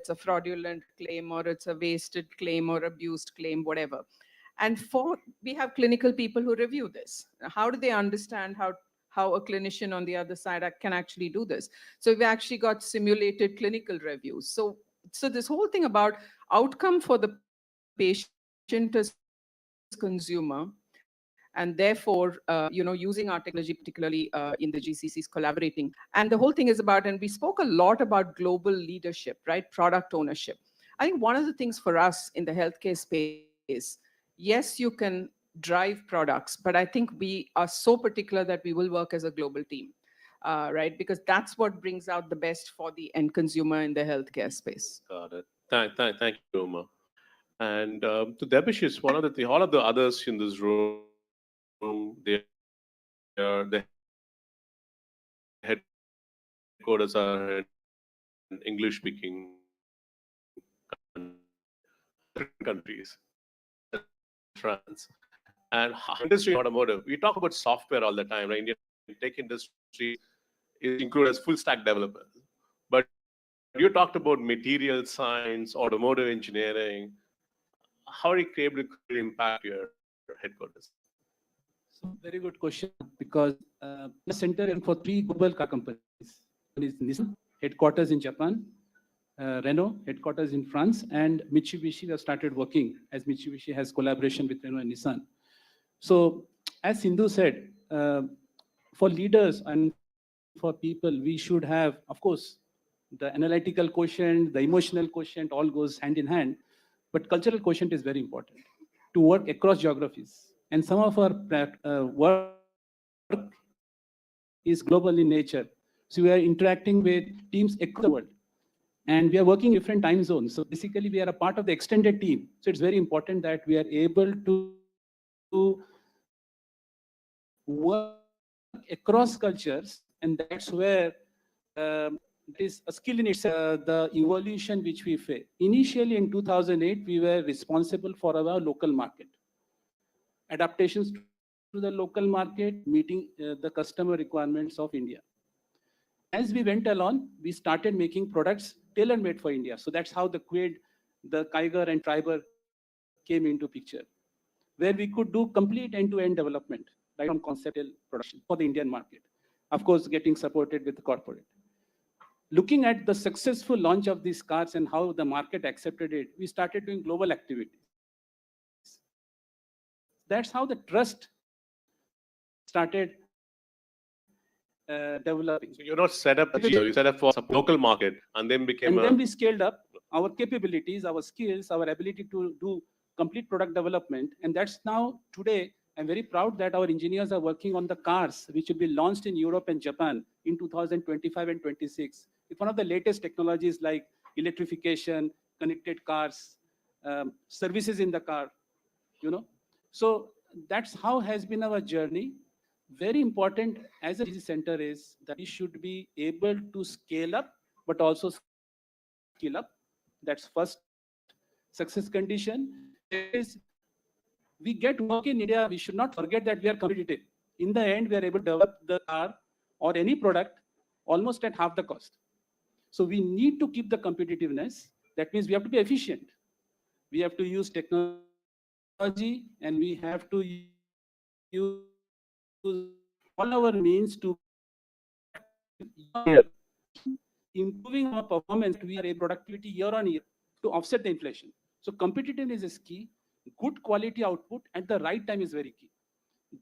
it's a fraudulent claim or it's a wasted claim or abused claim, whatever. And we have clinical people who review this. How do they understand how a clinician on the other side can actually do this? So we've actually got simulated clinical reviews. So this whole thing about outcome for the patient as consumer, and therefore, using our technology, particularly in the GCCs collaborating. And the whole thing is about, and we spoke a lot about global leadership, right? Product ownership. I think one of the things for us in the healthcare space, yes, you can drive products, but I think we are so particular that we will work as a global team, right? Because that's what brings out the best for the end consumer in the healthcare space. Got it. Thank you, Uma. And to Debashis, one of the all of the others in this room, the headquarters are in English-speaking countries, France, and industry automotive. We talk about software all the time, right? Indian tech industry is included as full stack developers, but you talked about material science, automotive engineering. How are you able to impact your headquarters? So very good question, because the center is for 3 global car companies. One is Nissan, headquarters in Japan, Renault, headquarters in France, and Mitsubishi have started working, as Mitsubishi has collaboration with Renault and Nissan. So as Sindhu said, for leaders and for people, we should have, of course, the analytical quotient, the emotional quotient, all goes hand in hand, but cultural quotient is very important to work across geographies. And some of our work is global in nature. So we are interacting with teams across the world. And we are working different time zones. So basically, we are a part of the extended team. So it's very important that we are able to work across cultures. And that's where it is a skill in itself, the evolution which we face. Initially, in 2008, we were responsible for our local market. Adaptations to the local market, meeting the customer requirements of India. As we went along, we started making products tailor-made for India. So that's how the Quid, the Kiger, and Triber came into picture, where we could do complete end-to-end development, right from concept till production for the Indian market. Of course, getting supported with the corporate. Looking at the successful launch of these cars and how the market accepted it, we started doing global activities. That's how the trust started developing. So you're not set up, you set up for a local market and then became then we scaled up our capabilities, our skills, our ability to do complete product development. And that's now, today, I'm very proud that our engineers are working on the cars, which will be launched in Europe and Japan in 2025 and 26. With one of the latest technologies like electrification, connected cars, services in the car, So that's how has been our journey. Very important as a GC center is that we should be able to scale up, but also scale up. That's first success condition. Is we get work in India, we should not forget that we are competitive. In the end, we are able to develop the car or any product almost at half the cost. So we need to keep the competitiveness. That means we have to be efficient. We have to use technology, and we have to use all our means to improving our performance. We are a productivity year on year to offset the inflation. So competitiveness is key. Good quality output at the right time is very key.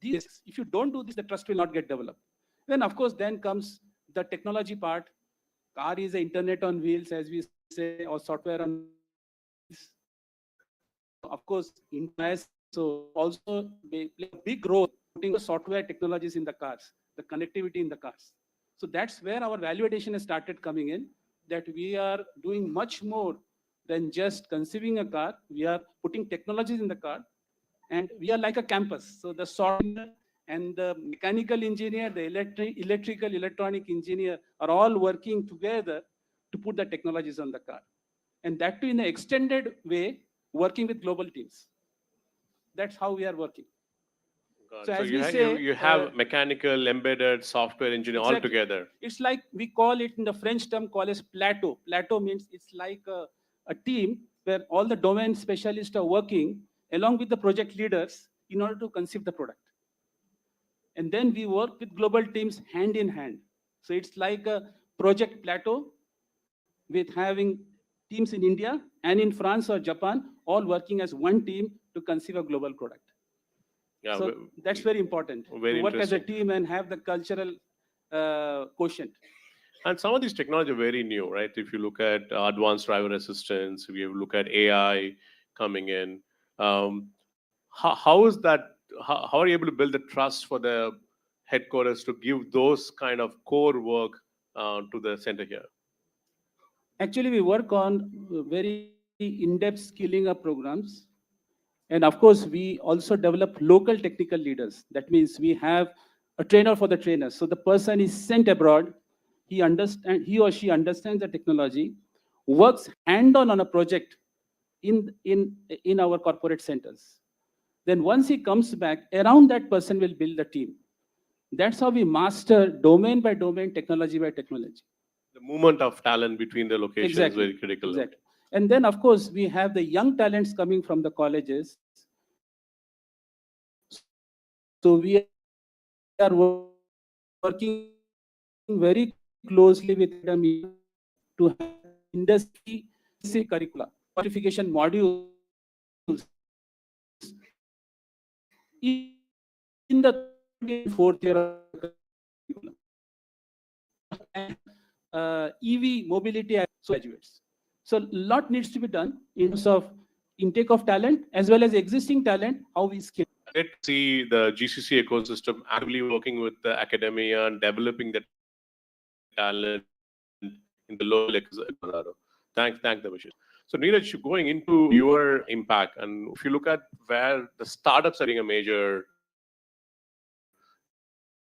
If you don't do this, the trust will not get developed. Then, of course, then comes the technology part. Car is the internet on wheels, as we say, or software on wheels. Of course, so also they play a big role putting the software technologies in the cars, the connectivity in the cars. So that's where our value addition has started coming in, that we are doing much more than just conceiving a car. We are putting technologies in the car, and we are like a campus. So the software and the mechanical engineer, the electrical, electronic engineer are all working together to put the technologies on the car. And that too in an extended way, working with global teams. That's how we are working. God. So So as you, we ha- say, you have mechanical, embedded, software engineering all exactly. together. It's like we call it in the French term called as plateau. Plateau means it's like a team where all the domain specialists are working along with the project leaders in order to conceive the product. And then we work with global teams hand in hand. So it's like a project plateau with having teams in India and in France or Japan all working as one team to conceive a global product. Yeah, So that's very important very to work as a interesting. team and have the cultural quotient. And some of these technology are very new, right? If you look at advanced driver assistance, if you look at AI coming in, how is that? How are you able to build the trust for the headquarters to give those kind of core work to the center here? Actually, we work on very in-depth skilling up programs. And of course, we also develop local technical leaders. That means we have a trainer for the trainers. So the person is sent abroad. He or she understands the technology, works hand-on a project in our corporate centers. Then once he comes back, around that person will build the team. That's how we master domain by domain, technology by technology. The movement of talent between the locations is very critical. Exactly. And then, of course, we have the young talents coming from the colleges. So we are working very closely with academia to have industry curricula, qualification modules in the fourth year of curriculum. EV mobility graduates. So a lot needs to be done in terms of intake of talent as well as existing talent, how we scale. Great to see the GCC ecosystem actively working with the academia and developing the talent in the local ecosystem. Thank the wishes. So Neeraj, going into your impact, and if you look at where the startups are being a major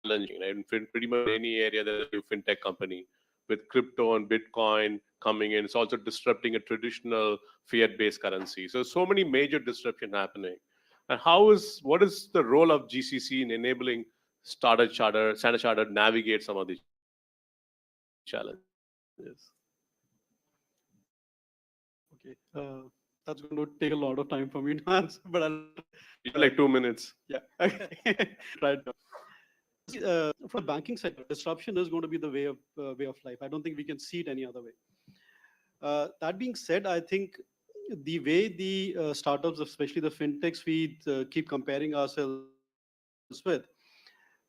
challenging, right? In pretty much any area there's a fintech company with crypto and Bitcoin coming in. It's also disrupting a traditional fiat-based currency. So many major disruption happening. And what is the role of GCC in enabling Standard Chartered navigate some of these challenges? Okay, that's going to take a lot of time for me to answer, but I'll. You have like 2 minutes. Yeah, right. From the banking sector, disruption is going to be the way of life. I don't think we can see it any other way. That being said, I think the way the startups, especially the fintechs, we keep comparing ourselves with,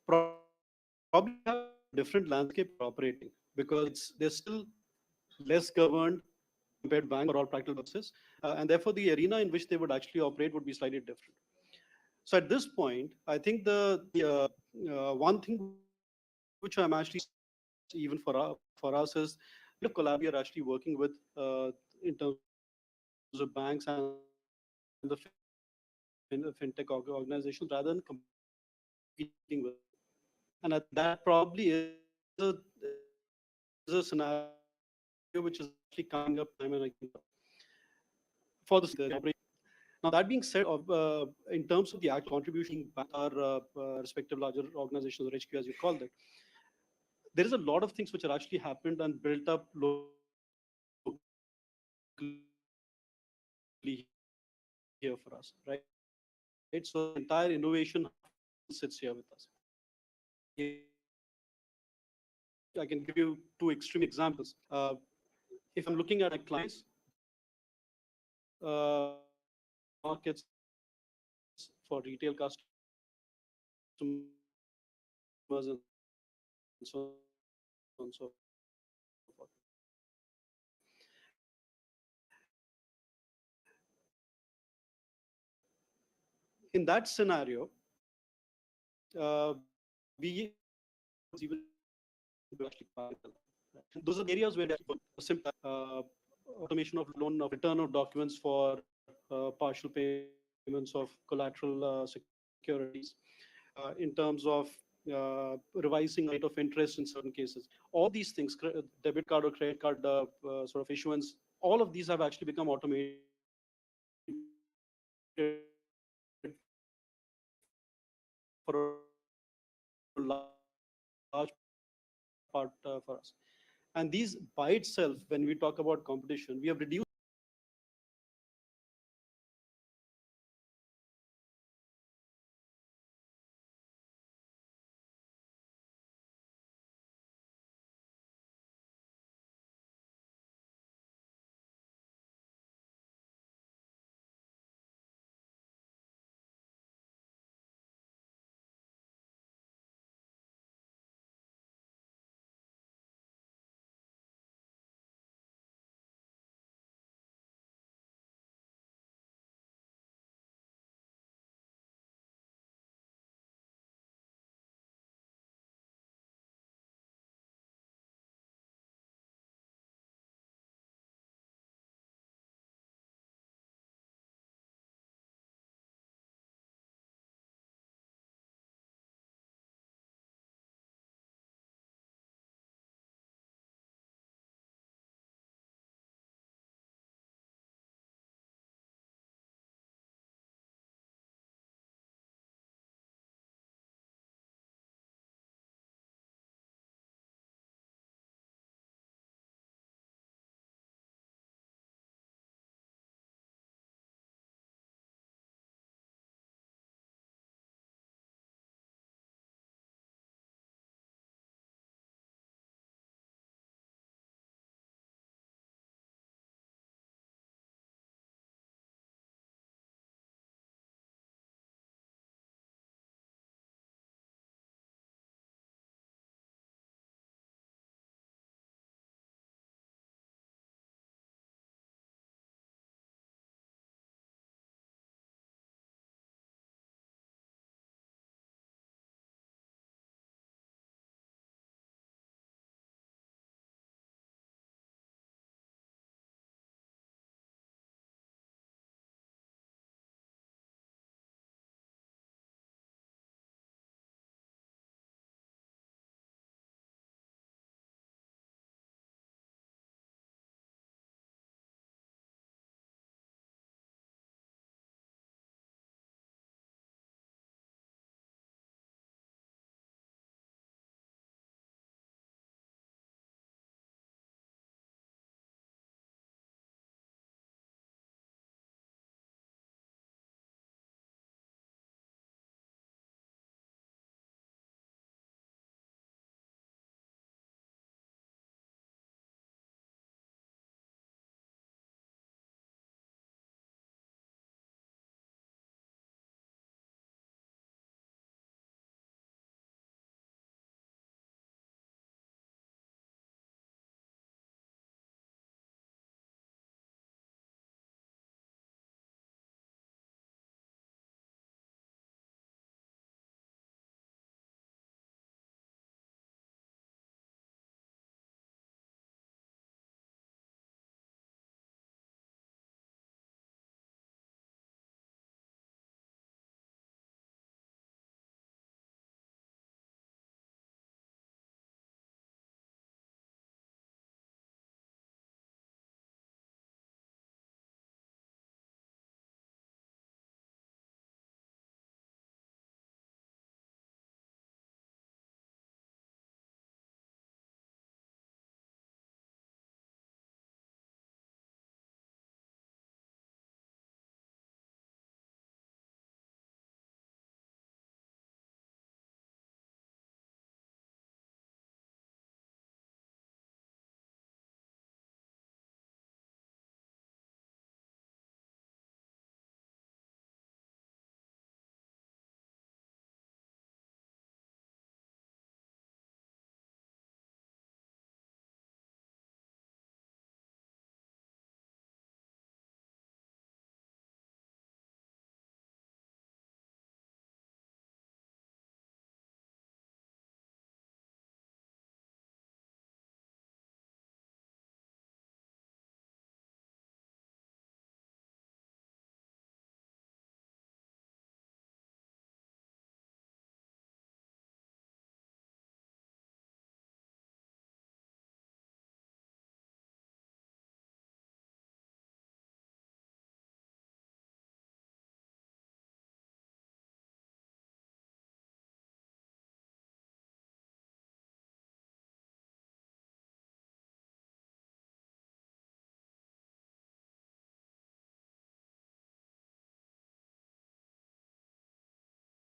probably have a different landscape operating because they're still less governed compared to banks for all practical purposes, and therefore the arena in which they would actually operate would be slightly different. So at this point, I think the one thing which I'm actually even for us is the collab we are actually working with in terms of banks and the fintech organizations rather than competing with. And that probably is a scenario which is actually coming up time and again for the Now, that being said, in terms of the actual contribution by our respective larger organizations or HQ, as you called it, there is a lot of things which are actually happened and built up here for us, right? So the entire innovation sits here with us. I can give you two extreme examples. If I'm looking at my clients, markets for retail customers and so on and so forth. In that scenario, we even those are the areas where simple automation of loan of return of documents for partial payments of collateral securities, in terms of revising rate of interest in certain cases. All these things, debit card or credit card sort of issuance, all of these have actually become automated for for a large part for us. And these by itself, when we talk about competition, we have reduced